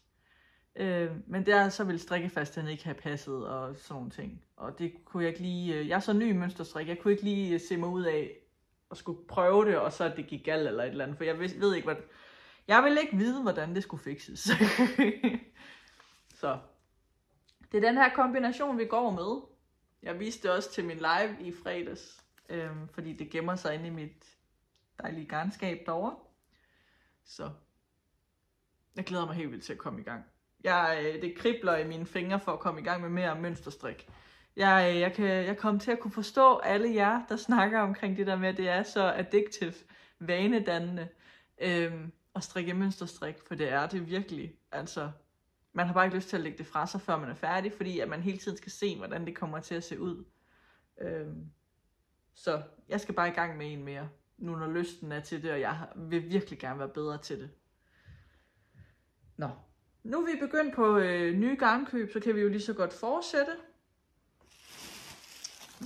Men der så ville strikkefast den ikke have passet og sådan nogle ting. Og det kunne jeg ikke lige... Jeg er så ny i mønsterstrik. Jeg kunne ikke lige se mig ud af at skulle prøve det, og så at det gik galt eller et eller andet. For jeg ved ikke, hvad... Jeg ville ikke vide, hvordan det skulle fikses. Så det er den her kombination, vi går med. Jeg viste det også til min live i fredags, fordi det gemmer sig inde i mit dejlige garnskab derovre. Så jeg glæder mig helt vildt til at komme i gang. Det kribler i mine fingre for at komme i gang med mere mønsterstrik. Jeg kommer til at kunne forstå alle jer, der snakker omkring det der med, at det er så addictive, vanedannende at strikke mønsterstrik, for det er det virkelig. Altså, man har bare ikke lyst til at lægge det fra sig, før man er færdig, fordi at man hele tiden skal se, hvordan det kommer til at se ud. Så jeg skal bare i gang med en mere, nu når lysten er til det, og jeg vil virkelig gerne være bedre til det. Nå, nu er vi begyndt på nye garnkøb, så kan vi jo lige så godt fortsætte.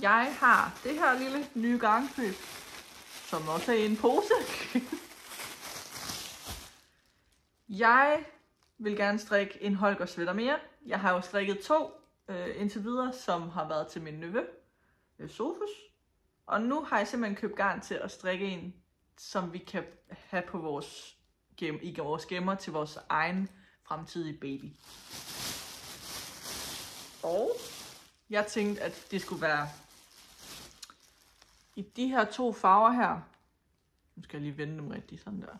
Jeg har det her lille nye garnkøb, som også er i en pose. Jeg vil gerne strikke en Holger sweater mere. Jeg har jo strikket 2 indtil videre, som har været til min nevø, Sofus. Og nu har jeg simpelthen købt garn til at strikke en, som vi kan have på vores gemmer til vores egen fremtidige baby. Og jeg tænkte, at det skulle være i de her 2 farver her. Nu skal jeg lige vende dem rigtigt, sådan der.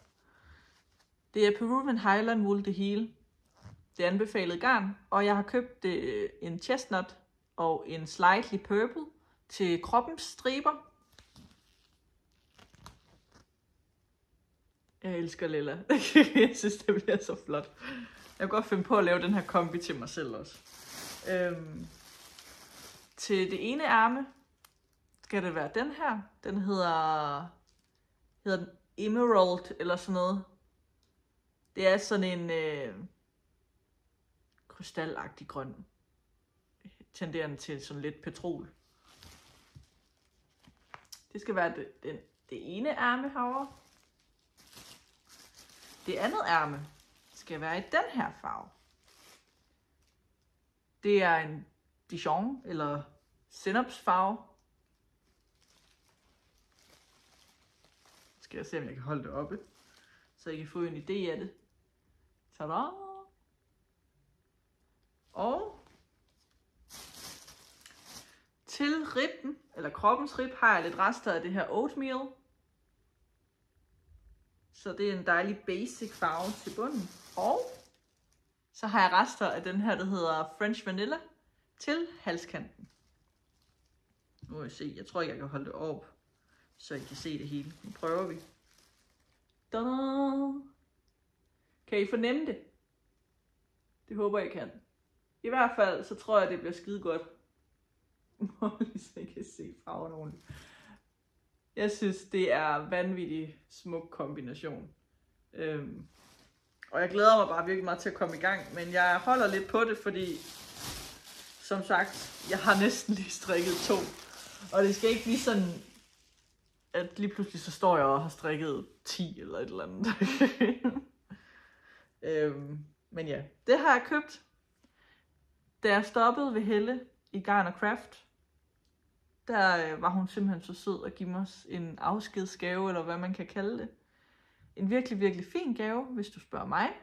Det er Peruvian Highland Wool det hele. Det er anbefalet garn, og jeg har købt en chestnut og en slightly purple til kroppens striber. Jeg elsker lilla. Jeg synes, det bliver så flot. Jeg kan godt finde på at lave den her kombi til mig selv også. Til det ene ærme skal det være den her. Den hedder den Emerald eller sådan noget. Det er sådan en krystalagtig grøn. Tenderende til sådan lidt petrol. Det skal være det ene ærme herovre. Det andet ærme skal være i den her farve. Det er en Dijon eller sennepsfarve. Skal jeg se, om jeg kan holde det oppe, så I kan få en idé af det. Tada! Og til ribben, eller kroppens rib, har jeg lidt rester af det her oatmeal. Så det er en dejlig basic farve til bunden. Og så har jeg rester af den her, der hedder French Vanilla, til halskanten. Nu må jeg se, jeg tror ikke, jeg kan holde det op, så I kan se det hele. Nu prøver vi. Da-da! Kan I fornemme det? Det håber jeg kan. I hvert fald, så tror jeg, det bliver skide godt. Så I kan se farven ordentligt. Jeg synes, det er vanvittig smuk kombination. Og jeg glæder mig bare virkelig meget til at komme i gang. Men jeg holder lidt på det, fordi som sagt, jeg har næsten lige strikket 2. Og det skal ikke blive sådan, at lige pludselig så står jeg og har strikket 10 eller et eller andet. Men ja, det har jeg købt. Da jeg stoppede ved Helle i Garn & Craft, der var hun simpelthen så sød at give mig en afskedsgave, eller hvad man kan kalde det. En virkelig, virkelig fin gave, hvis du spørger mig.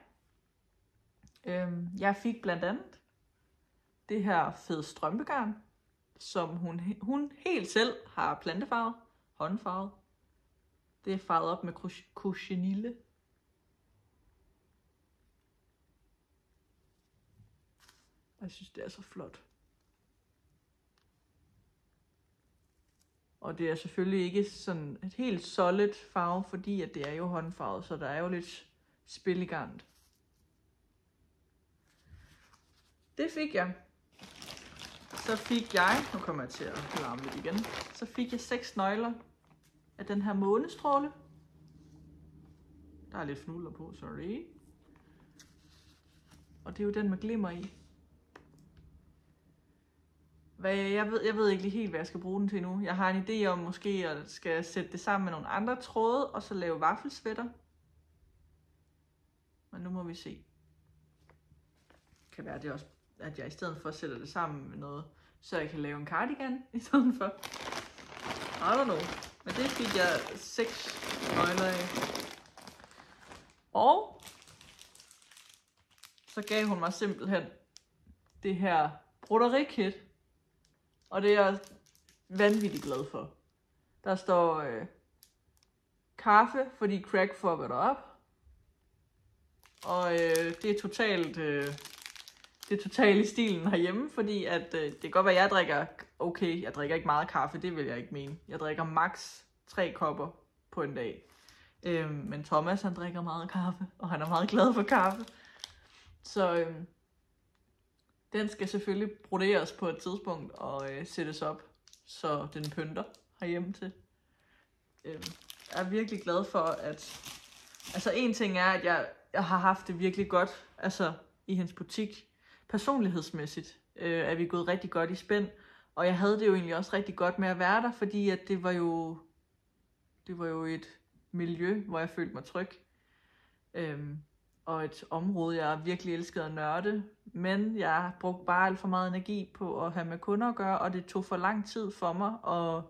Jeg fik blandt andet det her fede strømpegarn, som hun helt selv har plantefarvet, håndfarvet. Det er farvet op med cochineal. Jeg synes, det er så flot. Og det er selvfølgelig ikke sådan et helt solid farve, fordi at det er jo håndfarvet, så der er jo lidt spil i garnet. Det fik jeg. Så fik jeg, nu kommer jeg til at larme lidt igen, så fik jeg 6 nøgler af den her månestråle. Der er lidt fnulder på, sorry. Og det er jo den med glimmer i. Jeg ved ikke lige helt, hvad jeg skal bruge den til nu. Jeg har en idé om måske at skal sætte det sammen med nogle andre tråde, og så lave vaffelsvætter. Men nu må vi se. Det kan være det også, at jeg i stedet for sætter det sammen med noget, så jeg kan lave en cardigan i stedet for. I don't know. Men det fik jeg 6 nøgler af. Og så gav hun mig simpelthen det her broderikit. Og det er jeg vanvittigt glad for. Der står kaffe, fordi Craig fucker dig op. Og det er totalt i stilen herhjemme, fordi at det kan godt være, at jeg drikker, okay, jeg drikker ikke meget kaffe, det vil jeg ikke mene. Jeg drikker max 3 kopper på en dag. Men Thomas, han drikker meget kaffe, og han er meget glad for kaffe. Så den skal selvfølgelig broderes på et tidspunkt og sættes op, så den pynter herhjemme til. Jeg er virkelig glad for, at... Altså en ting er, at jeg har haft det virkelig godt, altså i hendes butik. Personlighedsmæssigt er vi gået rigtig godt i spænd. Og jeg havde det jo egentlig også rigtig godt med at være der, fordi at det var jo et miljø, hvor jeg følte mig tryg. Og et område, jeg virkelig elskede at nørde. Men jeg brugte bare alt for meget energi på at have med kunder at gøre, og det tog for lang tid for mig at,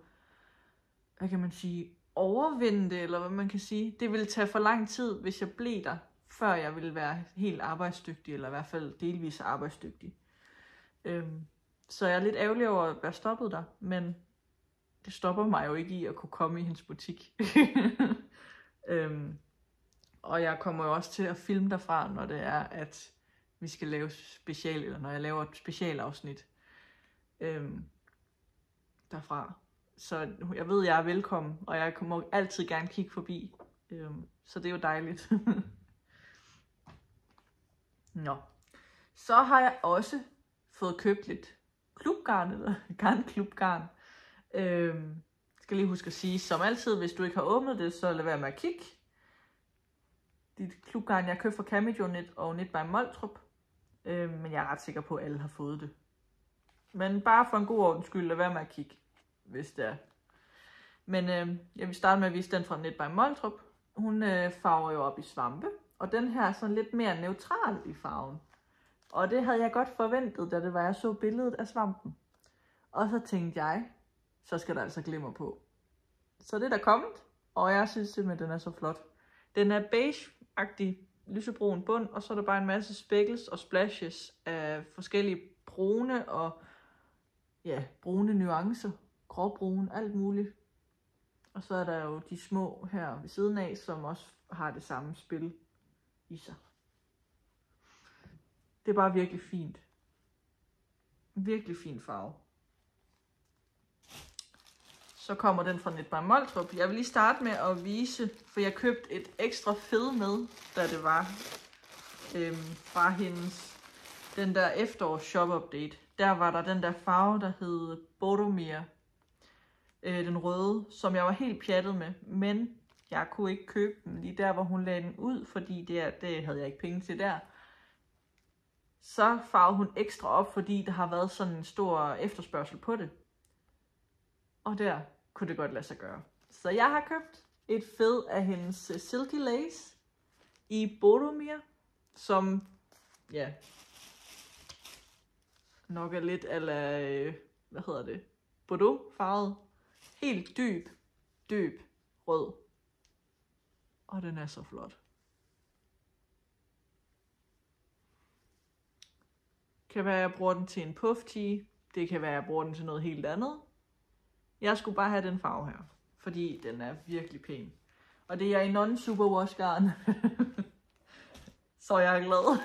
hvad kan man sige, overvinde det, eller hvad man kan sige. Det ville tage for lang tid, hvis jeg blev der, før jeg ville være helt arbejdsdygtig, eller i hvert fald delvis arbejdsdygtig. Så jeg er lidt ærgerlig over at være stoppet der, men det stopper mig jo ikke i at kunne komme i hendes butik. Og jeg kommer jo også til at filme derfra, når det er, at vi skal lave special, eller når jeg laver et specialafsnit derfra. Så jeg ved, jeg er velkommen, og jeg må altid gerne kigge forbi. Så det er jo dejligt. Nå. Så har jeg også fået købt lidt klubgarn, eller garnklubgarn. Skal lige huske at sige, som altid, hvis du ikke har åbnet det, så lad være med at kigge. Dit klubgarn, jeg købte fra Camijo Knit og Knit by Moltrup. Men jeg er ret sikker på, at alle har fået det. Men bare for en god ordens skyld, lad være med at kigge, hvis det er. Men jeg vil starte med at vise den fra Knit by Moltrup. Hun farver jo op i svampe, og den her er sådan lidt mere neutral i farven. Og det havde jeg godt forventet, da det var, jeg så billedet af svampen. Og så tænkte jeg, så skal der altså glimmer på. Så det er der kommet, og jeg synes simpelthen, den er så flot. Den er beige-agtig, lysebrun bund, og så er der bare en masse speckles og splashes af forskellige brune og brune nuancer. Gråbrune, alt muligt. Og så er der jo de små her ved siden af, som også har det samme spil i sig. Det er bare virkelig fint. Virkelig fin farve. Så kommer den fra Knit by Moltrup. Jeg vil lige starte med at vise, for jeg købte et ekstra fed med, da det var fra hendes, den der efterårs shop update. Der var der den der farve, der hed Bodomir. Den røde, som jeg var helt pjattet med, men jeg kunne ikke købe den lige der, hvor hun lagde den ud, fordi det havde jeg ikke penge til der. Så farvede hun ekstra op, fordi der har været sådan en stor efterspørgsel på det. Og der kunne det godt lade sig gøre. Så jeg har købt et fed af hendes Silky Lace i Bodomir, som nok er lidt ala, Bordeaux farvet. Helt dyb rød. Og den er så flot. Det kan være, at jeg bruger den til en puff tee. Det kan være, at jeg bruger den til noget helt andet. Jeg skulle bare have den farve her, fordi den er virkelig pæn. Og det er i non-superwash garn. Så jeg er glad.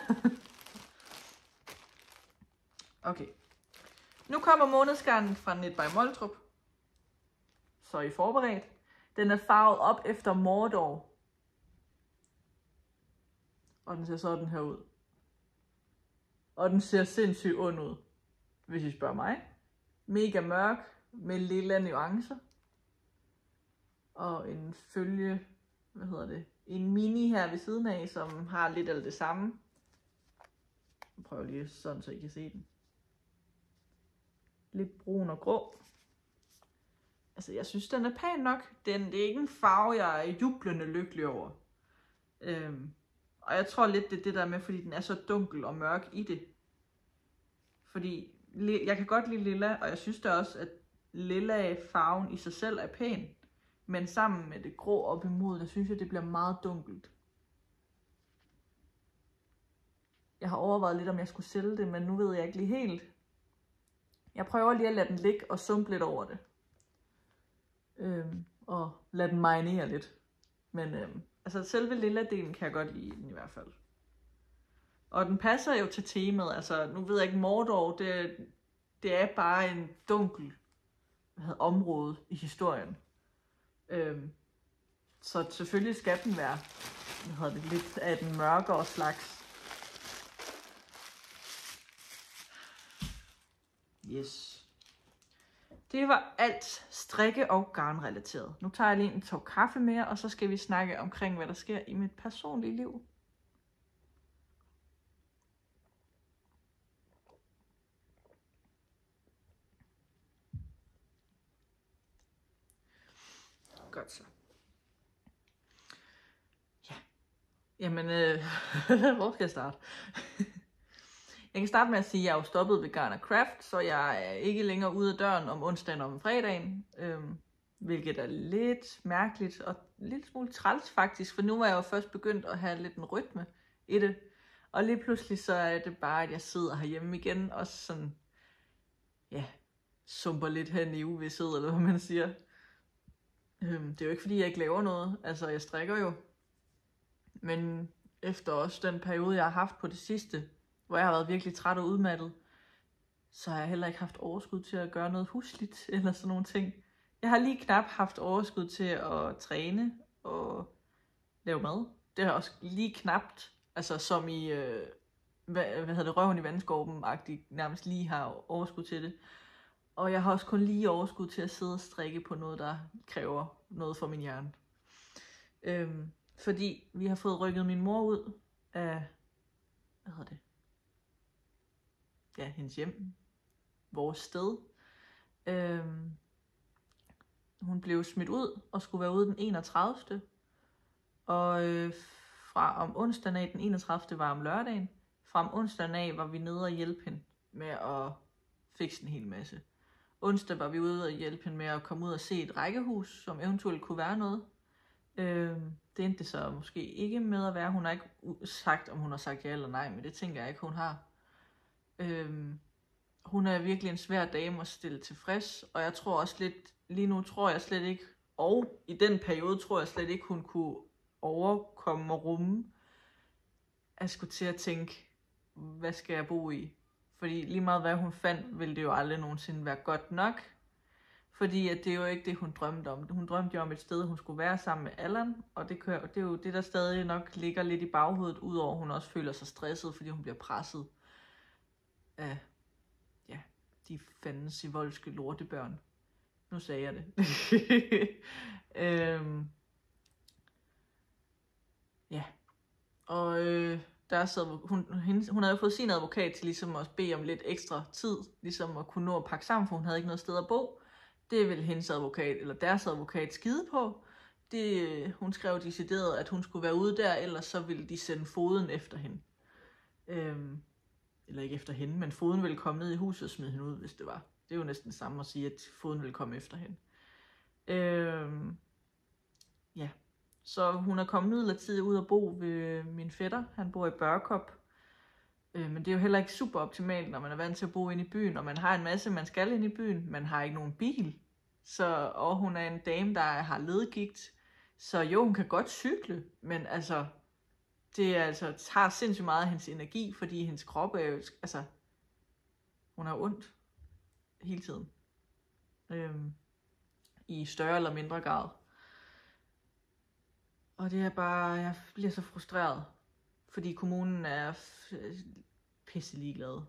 Okay. Nu kommer månedsgarnen fra Knit by Moltrup. Så er I forberedt. Den er farvet op efter Mordor. Og den ser sådan her ud. Og den ser sindssygt ond ud, hvis I spørger mig. Mega mørk med lilla nuancer. Og en følge, en mini her ved siden af, som har lidt af det samme. Jeg prøver lige sådan, så I kan se den. Lidt brun og grå. Altså, jeg synes, den er pæn nok. Det er ikke en farve, jeg er jublende lykkelig over. Og jeg tror lidt, det er det der med, fordi den er så dunkel og mørk i det. Fordi jeg kan godt lide lilla, og jeg synes da også, at lilla farven i sig selv er pæn. Men sammen med det grå op imod, der synes jeg, det bliver meget dunkelt. Jeg har overvejet lidt, om jeg skulle sælge det, men nu ved jeg ikke lige helt. Jeg prøver lige at lade den ligge og sumpe lidt over det. Og lade den marinere lidt. Men altså selve lilla-delen kan jeg godt lide den i hvert fald. Og den passer jo til temaet. Altså nu ved jeg ikke, Mordor, det er bare en dunkel område i historien. Så selvfølgelig skal den være lidt af den mørkere slags. Yes. Det var alt strikke- og garnrelateret. Nu tager jeg lige en tår kaffe mere, og så skal vi snakke omkring, hvad der sker i mit personlige liv. Godt så. Ja. Jamen, hvor skal jeg starte? Jeg kan starte med at sige, at jeg er jo stoppet ved Garn & Craft, så jeg er ikke længere ude af døren om onsdagen og om fredagen. Hvilket er lidt mærkeligt og lidt smule træls faktisk, for nu var jeg jo først begyndt at have lidt en rytme i det. Og lige pludselig så er det bare, at jeg sidder herhjemme igen og sådan, ja, sumper lidt hen i uvished, eller hvad man siger. Det er jo ikke fordi, jeg ikke laver noget, altså jeg strikker jo. Men efter også den periode, jeg har haft på det sidste, hvor jeg har været virkelig træt og udmattet, så har jeg heller ikke haft overskud til at gøre noget husligt eller sådan nogle ting. Jeg har lige knap haft overskud til at træne og lave mad. Det har også lige knapt, altså som i, hvad hedder det, røven i vandskorben-agtigt, nærmest lige har overskud til det. Og jeg har også kun lige overskud til at sidde og strikke på noget, der kræver noget for min hjerne. Fordi vi har fået rykket min mor ud af, hvad hedder det? Ja, hendes hjem. Vores sted. Hun blev smidt ud og skulle være ude den 31. Og fra om onsdagen af, den 31. var om lørdagen, fra om onsdagen af var vi nede og hjælpe hende med at fikse en hel masse. Onsdag var vi ude og hjælpe hende med at komme ud og se et rækkehus, som eventuelt kunne være noget. Det endte så måske ikke med at være. Hun har ikke sagt, om hun har sagt ja eller nej, men det tænker jeg ikke, hun har. Hun er virkelig en svær dame at stille tilfreds, og jeg tror også lidt, lige nu tror jeg slet ikke, og i den periode tror jeg slet ikke, hun kunne overkomme og rumme, at skulle til at tænke, hvad skal jeg bo i? Fordi lige meget hvad hun fandt, ville det jo aldrig nogensinde være godt nok. Fordi at det er jo ikke det, hun drømte om. Hun drømte jo om et sted, hun skulle være sammen med Allan, og det er jo det, der stadig nok ligger lidt i baghovedet, udover at hun også føler sig stresset, fordi hun bliver presset af, ja, de fandens i voldske lortebørn. Nu sagde jeg det. Ja. Og der sad, hun havde jo fået sin advokat til ligesom at bede om lidt ekstra tid, ligesom at kunne nå at pakke sammen, for hun havde ikke noget sted at bo. Det ville hendes advokat, eller deres advokat, skide på. Hun skrev decideret, at hun skulle være ude der, ellers så ville de sende fogeden efter hende. Eller ikke efter hende, men fogeden ville komme ned i huset og smide hende ud, hvis det var. Det er jo næsten det samme at sige, at fogeden ville komme efter hende. Ja. Så hun er kommet midlertidigt ud og bo ved min fætter. Han bor i Børkop. Men det er jo heller ikke super optimalt, når man er vant til at bo inde i byen, og man har en masse, man skal ind i byen. Man har ikke nogen bil. Og hun er en dame, der har ledegigt. Så jo, hun kan godt cykle, men altså, det tager sindssygt meget af hendes energi, fordi hendes krop er jo, altså, hun har ondt hele tiden. I større eller mindre grad. Og det er bare, jeg bliver så frustreret, fordi kommunen er pisse ligeglad.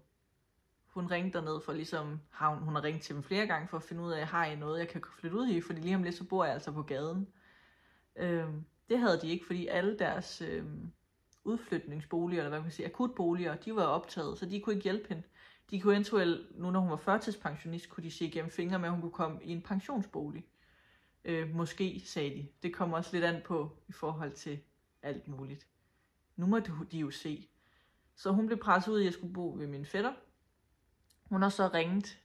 Hun ringte derned for ligesom, hun har ringet til dem flere gange for at finde ud af, har I noget, jeg kan flytte ud i, fordi lige om lidt så bor jeg altså på gaden. Det havde de ikke, fordi alle deres udflytningsboliger, eller hvad man kan sige, akutboliger, de var optaget, så de kunne ikke hjælpe hende. De kunne eventuelt, nu når hun var førtidspensionist, kunne de se gennem fingre med, at hun kunne komme i en pensionsbolig. Måske, sagde de. Det kommer også lidt an på i forhold til alt muligt. Nu må de jo se. Så hun blev presset ud, at jeg skulle bo ved min fætter. Hun har så ringet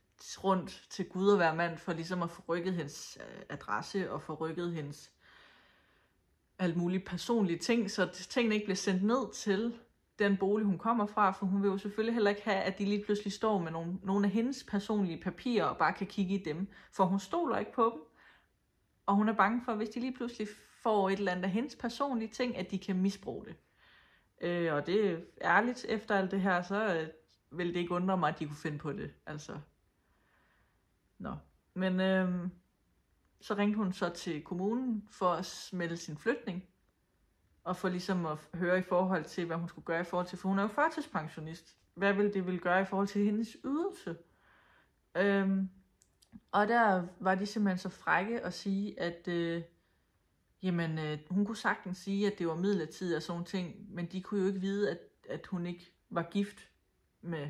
rundt til Gud og hver mand for ligesom at få rykket hendes adresse og få rykket hendes alt mulige personlige ting, så tingene ikke bliver sendt ned til den bolig, hun kommer fra, for hun vil jo selvfølgelig heller ikke have, at de lige pludselig står med nogle af hendes personlige papirer og bare kan kigge i dem, for hun stoler ikke på dem. Og hun er bange for, at hvis de lige pludselig får et eller andet af hendes personlige ting, at de kan misbruge det. Og det er ærligt, efter alt det her, så vil det ikke undre mig, at de kunne finde på det. Altså. Nå. Men så ringte hun så til kommunen for at smelde sin flytning. Og for ligesom at høre i forhold til, hvad hun skulle gøre i forhold til, for hun er jo førtidspensionist. Hvad ville det ville gøre i forhold til hendes ydelse? Og der var de simpelthen så frække at sige, at hun kunne sagtens sige, at det var midlertidigt og sådan nogle ting, men de kunne jo ikke vide, at hun ikke var gift med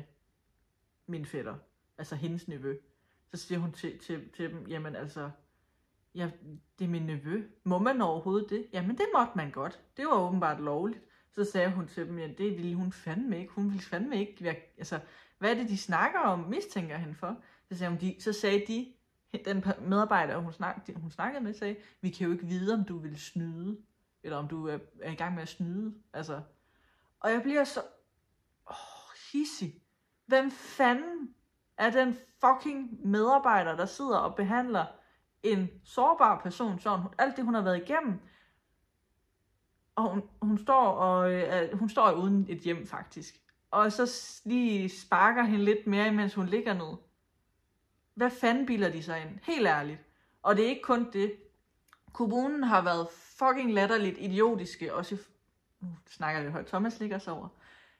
min fætter, altså hendes nevø. Så siger hun til dem, jamen altså, ja, det er min nevø. Må man overhovedet det? Jamen det måtte man godt. Det var åbenbart lovligt. Så sagde hun til dem, ja, det ville hun fandme ikke. Hun ville fandme ikke være, altså, hvad er det, de snakker om, mistænker hende for? Så sagde de, den medarbejder, hun snakkede med, sagde, vi kan jo ikke vide, om du vil snyde, eller om du er i gang med at snyde. Altså. Og jeg bliver så hissig. Hvem fanden er den fucking medarbejder, der sidder og behandler en sårbar person, sådan alt det, hun har været igennem, og hun står uden et hjem, faktisk. Og så lige sparker hende lidt mere, mens hun ligger ned. Hvad fanden bilder de sig ind? Helt ærligt. Og det er ikke kun det. Kommunen har været fucking latterligt idiotiske, også nu snakker jeg lidt højt, Thomas ligger sig over.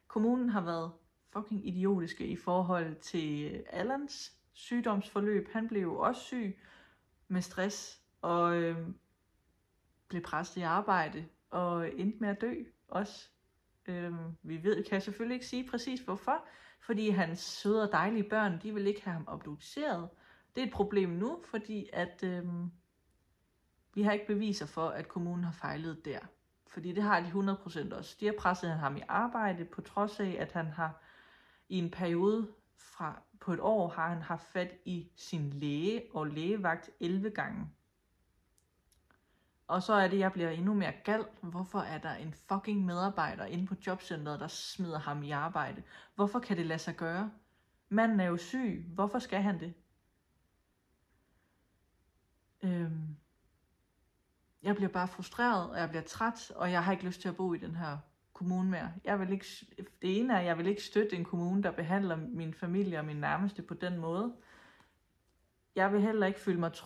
Kommunen har været fucking idiotiske i forhold til Allans sygdomsforløb. Han blev jo også syg med stress, og blev presset i arbejde, og endte med at dø også. Kan selvfølgelig ikke sige præcis hvorfor, fordi hans søde og dejlige børn, de vil ikke have ham obduceret. Det er et problem nu, fordi at vi har ikke beviser for, at kommunen har fejlet der. Fordi det har de 100% også. De har presset ham i arbejde, på trods af, at han har i en periode på et år, har han haft fat i sin læge og lægevagt 11 gange. Og så er det, jeg bliver endnu mere gal. Hvorfor er der en fucking medarbejder inde på jobcentret, der smider ham i arbejde? Hvorfor kan det lade sig gøre? Manden er jo syg. Hvorfor skal han det? Jeg bliver bare frustreret, og jeg bliver træt, og jeg har ikke lyst til at bo i den her kommune mere. Det ene er, at jeg vil ikke støtte en kommune, der behandler min familie og min nærmeste på den måde. Jeg vil heller ikke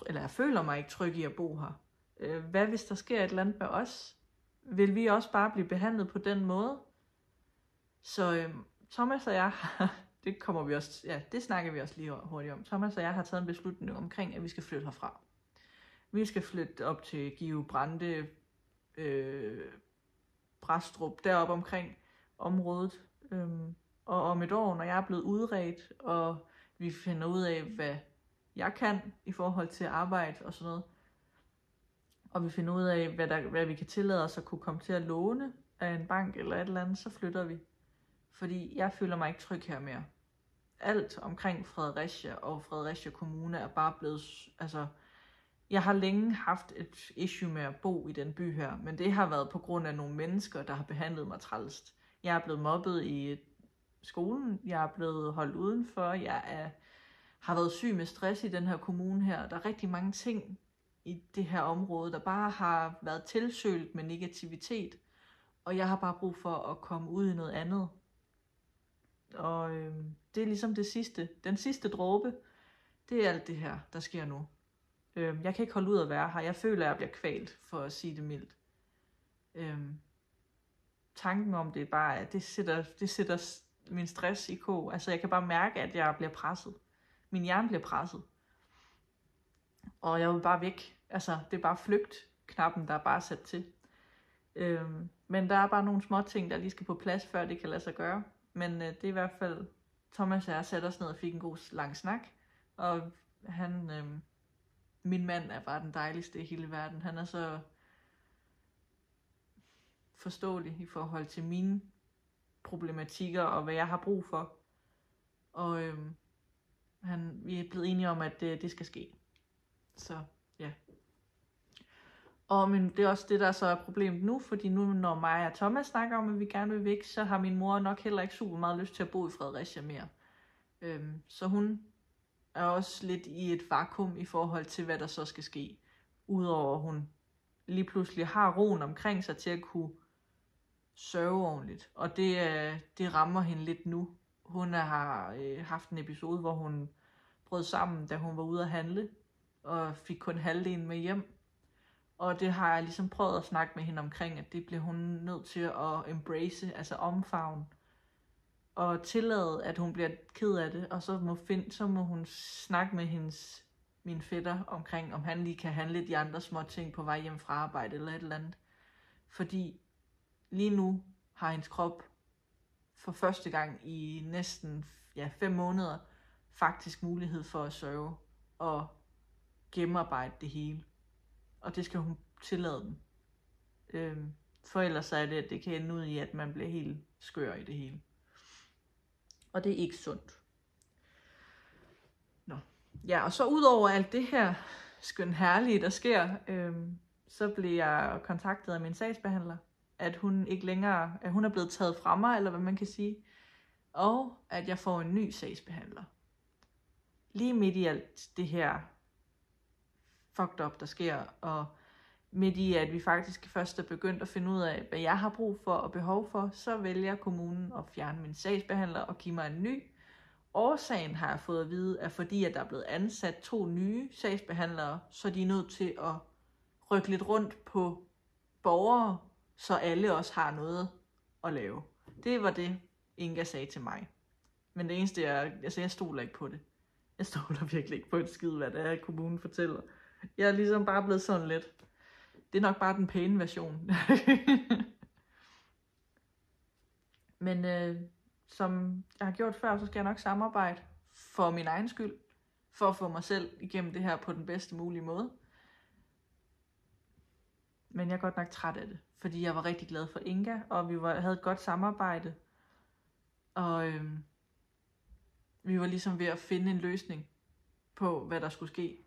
jeg føler mig ikke tryg i at bo her. Hvad hvis der sker et eller andet med os? Vil vi også bare blive behandlet på den måde? Så Thomas og jeg, det snakker vi også lige hurtigt om. Thomas og jeg har taget en beslutning omkring, at vi skal flytte herfra. Vi skal flytte op til Give Brande, Bræstrup, deroppe omkring området. Og om et år, når jeg er blevet udredt, og vi finder ud af, hvad jeg kan i forhold til arbejde og sådan noget, og vi finder ud af, hvad vi kan tillade os at kunne komme til at låne af en bank eller et eller andet, så flytter vi. Fordi jeg føler mig ikke tryg her mere. Alt omkring Fredericia og Fredericia Kommune er bare blevet, altså, jeg har længe haft et issue med at bo i den by her, men det har været på grund af nogle mennesker, der har behandlet mig trælst. Jeg er blevet mobbet i skolen, jeg er blevet holdt udenfor, har været syg med stress i den her kommune her. Der er rigtig mange ting i det her område, der bare har været tilsølt med negativitet, og jeg har bare brug for at komme ud i noget andet. Og det er ligesom den sidste dråbe, det er alt det her, der sker nu. Jeg kan ikke holde ud at være her. Jeg føler, at jeg bliver kvalt, for at sige det mildt. Tanken om det er bare, at det sætter min stress i kog. Altså, jeg kan bare mærke, at jeg bliver presset. Min hjerne bliver presset. Og jeg vil bare væk. Altså, det er bare flygt-knappen, der er bare sat til. Men der er bare nogle små ting, der lige skal på plads, før det kan lade sig gøre. Men det er i hvert fald, Thomas og jeg satte os ned og fik en god lang snak. Og min mand er bare den dejligste i hele verden. Han er så forståelig i forhold til mine problematikker og hvad jeg har brug for. Og vi er blevet enige om, at det skal ske. Så ja. Og men det er også det, der så er problemet nu, fordi nu når mig og Thomas snakker om, at vi gerne vil væk, så har min mor nok heller ikke super meget lyst til at bo i Fredericia mere. Så hun er også lidt i et vakuum i forhold til, hvad der så skal ske. Udover at hun lige pludselig har roen omkring sig til at kunne sørge ordentligt. Og det rammer hende lidt nu. Hun har haft en episode, hvor hun brød sammen, da hun var ude at handle, og fik kun halvdelen med hjem. Og det har jeg ligesom prøvet at snakke med hende omkring, at det bliver hun nødt til at embrace, altså omfavne. Og tillade, at hun bliver ked af det, og så må hun snakke med hendes min fætter omkring, om han lige kan handle de andre små ting på vej hjem fra arbejde eller et eller andet. Fordi lige nu har hendes krop for første gang i næsten 5 måneder faktisk mulighed for at sørge og gennemarbejde det hele. Og det skal hun tillade dem. For ellers er det, at det kan ende ud i, at man bliver helt skør i det hele. Og det er ikke sundt. Nå. Ja, og så udover alt det her skøn herlige, der sker, så blev jeg kontaktet af min sagsbehandler, at hun ikke længere, at hun er blevet taget fra mig, eller hvad man kan sige, og at jeg får en ny sagsbehandler. Lige midt i alt det her fucked up, der sker, og midt i, at vi faktisk først er begyndt at finde ud af, hvad jeg har brug for og behov for, så vælger kommunen at fjerne min sagsbehandler og give mig en ny. Årsagen har jeg fået at vide, er fordi, at der er blevet ansat 2 nye sagsbehandlere, så de er nødt til at rykke lidt rundt på borgere, så alle også har noget at lave. Det var det, Inga sagde til mig. Men det eneste, jeg stoler ikke på det. Jeg stoler virkelig ikke på et skid, hvad det er, kommunen fortæller. Jeg er ligesom bare blevet sådan lidt. Det er nok bare den pæne version. Men som jeg har gjort før, så skal jeg nok samarbejde for min egen skyld. For at få mig selv igennem det her på den bedste mulige måde. Men jeg er godt nok træt af det. Fordi jeg var rigtig glad for Inga, og vi havde et godt samarbejde. Og vi var ligesom ved at finde en løsning på, hvad der skulle ske.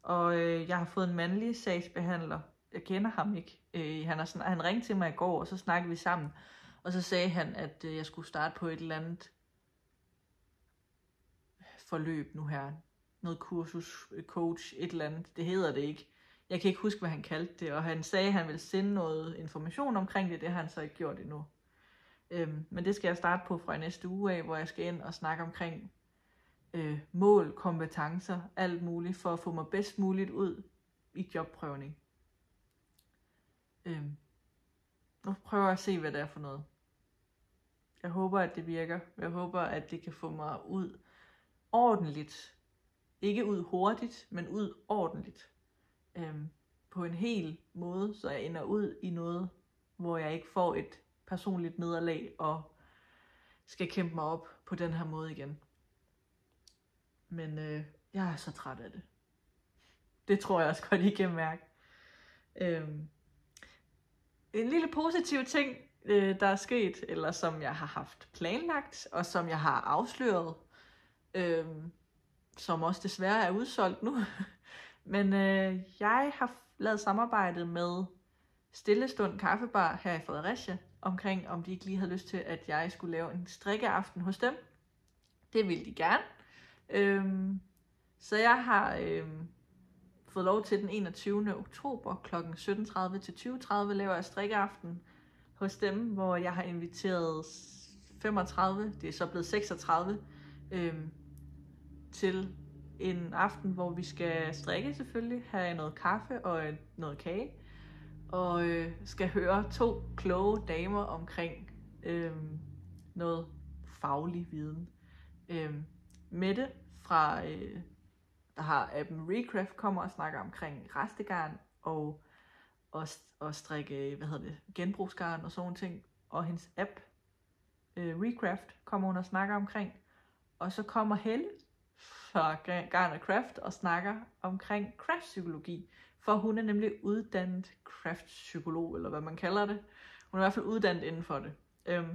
Og jeg har fået en mandlig sagsbehandler. Jeg kender ham ikke. Han ringte til mig i går, og så snakkede vi sammen. Og så sagde han, at jeg skulle starte på et eller andet forløb nu her. Noget kursus, coach, et eller andet. Det hedder det ikke. Jeg kan ikke huske, hvad han kaldte det. Og han sagde, at han ville sende noget information omkring det. Det har han så ikke gjort endnu. Men det skal jeg starte på fra næste uge af, hvor jeg skal ind og snakke omkring mål, kompetencer, alt muligt, for at få mig bedst muligt ud i jobprøvning. Nu prøver jeg at se, hvad det er for noget. Jeg håber, at det virker. Jeg håber, at det kan få mig ud ordentligt. Ikke ud hurtigt, men ud ordentligt. På en hel måde, så jeg ender ud i noget, hvor jeg ikke får et personligt nederlag og skal kæmpe mig op på den her måde igen. Men jeg er så træt af det. Det tror jeg også godt, I kan mærke. En lille positiv ting, der er sket, eller som jeg har haft planlagt, og som jeg har afsløret, som også desværre er udsolgt nu. Men jeg har lavet samarbejde med Stillestund Kaffebar her i Fredericia, omkring om de ikke lige havde lyst til, at jeg skulle lave en strikkeaften hos dem. Det ville de gerne. Så jeg har fået lov til den 21. oktober kl. 17:30 til 20:30 laver jeg strikkeaften hos dem, hvor jeg har inviteret 35, det er så blevet 36, til en aften, hvor vi skal strikke selvfølgelig, have noget kaffe og noget kage, og skal høre 2 kloge damer omkring noget faglig viden. Mette fra der har appen Recraft, kommer og snakker omkring restegarn og strikke, genbrugsgarn og sådan ting. Og hendes app, Recraft, kommer hun og snakker omkring. Og så kommer Helle fra Garn & Craft og snakker omkring craftpsykologi. For hun er nemlig uddannet craftpsykolog, eller hvad man kalder det. Hun er i hvert fald uddannet inden for det.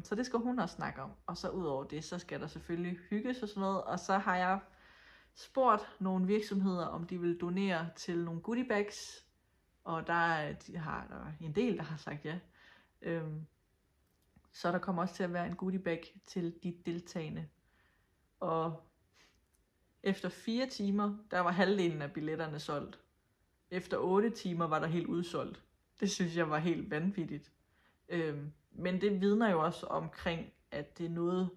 Så det skal hun også snakke om. Og så ud over det, så skal der selvfølgelig hygges og sådan noget. Og så har jeg spurgt nogle virksomheder, om de vil donere til nogle goodiebags. Og der er en del, der har sagt ja. Så der kommer også til at være en goodiebag til de deltagende. Og efter 4 timer, der var halvdelen af billetterne solgt. Efter 8 timer var der helt udsolgt. Det synes jeg var helt vanvittigt. Men det vidner jo også omkring, at det er noget,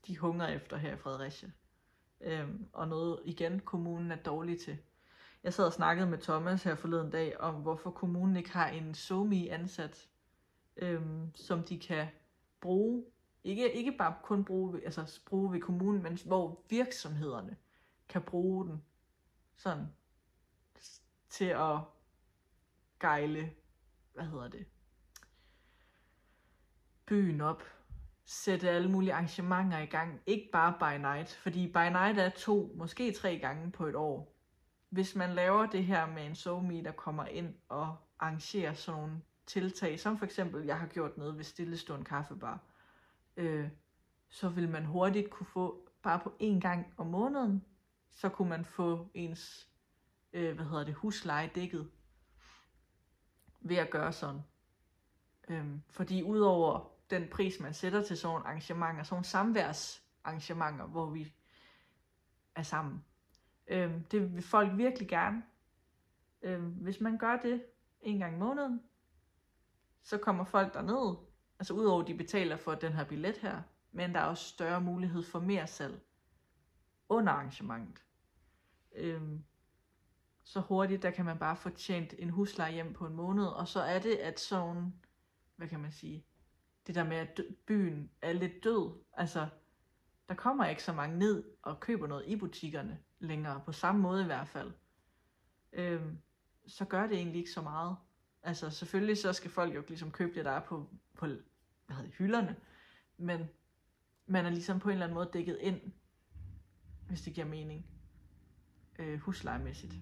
de hungrer efter her i Fredericia. Og noget, igen, kommunen er dårlig til. Jeg sad og snakkede med Thomas her forleden dag, om hvorfor kommunen ikke har en SoMe ansat, som de kan bruge. Ikke bare kun bruge ved kommunen, men hvor virksomhederne kan bruge den sådan til at gejle, byen op, sætte alle mulige arrangementer i gang, ikke bare by night, fordi by night er 2, måske 3 gange på et år. Hvis man laver det her med en SoMe, der kommer ind og arrangerer sådan nogle tiltag, som for eksempel jeg har gjort nede ved Stillestående Kaffebar, så vil man hurtigt kunne få, bare på 1 gang om måneden, så kunne man få ens husleje dækket ved at gøre sådan. Fordi udover den pris, man sætter til sådan nogle arrangementer, sådan nogle samværsarrangementer, hvor vi er sammen, det vil folk virkelig gerne. Hvis man gør det 1 gang i måneden, så kommer folk derned, altså udover de betaler for den her billet her, men der er også større mulighed for mere salg under arrangementet. Så hurtigt, der kan man bare få tjent en husleje hjem på en måned, og så er det, at sådan, det der med, at byen er lidt død, altså, der kommer ikke så mange ned og køber noget i butikkerne længere, på samme måde i hvert fald. Så gør det egentlig ikke så meget. Altså, selvfølgelig så skal folk jo ligesom købe det, der er på hylderne, men man er ligesom på en eller anden måde dækket ind, hvis det giver mening, huslejemæssigt.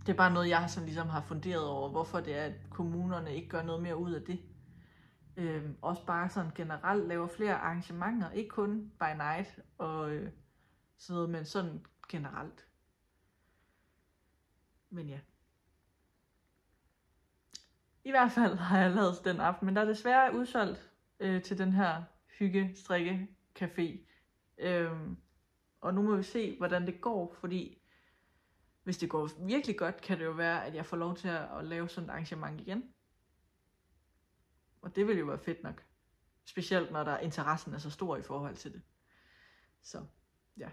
Det er bare noget, jeg sådan ligesom har funderet over, hvorfor det er, at kommunerne ikke gør noget mere ud af det. Også bare sådan generelt laver flere arrangementer, ikke kun by night og sådan noget, men sådan generelt. Men ja. I hvert fald har jeg lavet den aften, men der er desværre udsolgt til den her hygge-strikke-café. Og nu må vi se, hvordan det går, fordi hvis det går virkelig godt, kan det jo være, at jeg får lov til at lave sådan et arrangement igen. Og det vil jo være fedt nok. Specielt når interessen er så stor i forhold til det. Så ja.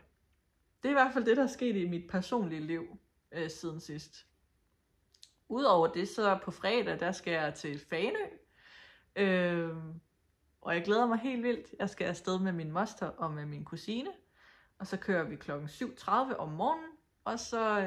Det er i hvert fald det, der er sket i mit personlige liv siden sidst. Udover det, så på fredag, der skal jeg til Fanø. Og jeg glæder mig helt vildt. Jeg skal afsted med min moster og med min kusine. Og så kører vi klokken 7:30 om morgenen. Og så,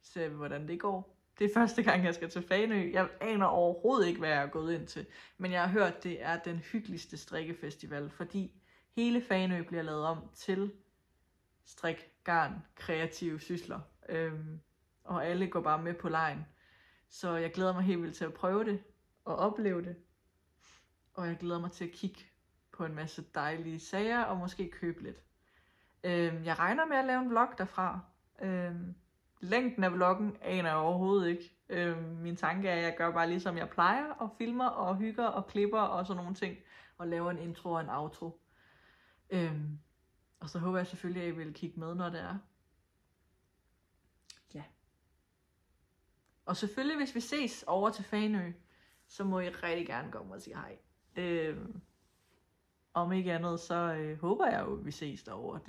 ser vi, hvordan det går. Det er første gang, jeg skal til Fanø. Jeg aner overhovedet ikke, hvad jeg er gået ind til. Men jeg har hørt, det er den hyggeligste strikkefestival, fordi hele Fanø bliver lavet om til strik, garn, kreative sysler. Og alle går bare med på lejen. Så jeg glæder mig helt vildt til at prøve det og opleve det. Og jeg glæder mig til at kigge på en masse dejlige sager og måske købe lidt. Jeg regner med at lave en vlog derfra. Længden af vloggen aner jeg overhovedet ikke. Min tanke er, at jeg gør bare ligesom jeg plejer, og filmer og hygger og klipper og sådan nogle ting, og laver en intro og en outro. Og så håber jeg selvfølgelig, at I vil kigge med, når det er. Ja. Og selvfølgelig, hvis vi ses over til Fanø, så må I rigtig gerne komme og sige hej. Om ikke andet, så håber jeg jo, at vi ses derovre.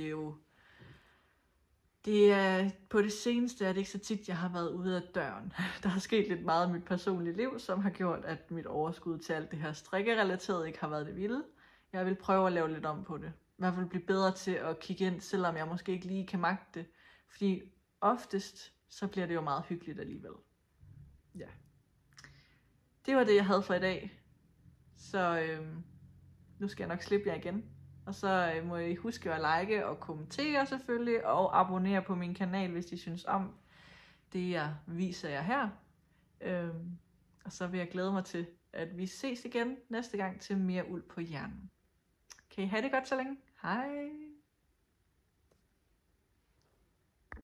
Det er på det seneste, er det ikke så tit, jeg har været ude af døren. Der er sket lidt meget i mit personlige liv, som har gjort, at mit overskud til alt det her strikkerelateret ikke har været det vilde. Jeg vil prøve at lave lidt om på det. I hvert fald blive bedre til at kigge ind, selvom jeg måske ikke lige kan magte det. Fordi oftest, så bliver det jo meget hyggeligt alligevel. Ja. Det var det, jeg havde for i dag. Så nu skal jeg nok slippe jer igen. Og så må I huske at like og kommentere selvfølgelig, og abonnere på min kanal, hvis I synes om det, jeg viser jer her. Og så vil jeg glæde mig til, at vi ses igen næste gang til mere uld på hjernen. Kan I have det godt så længe? Hej!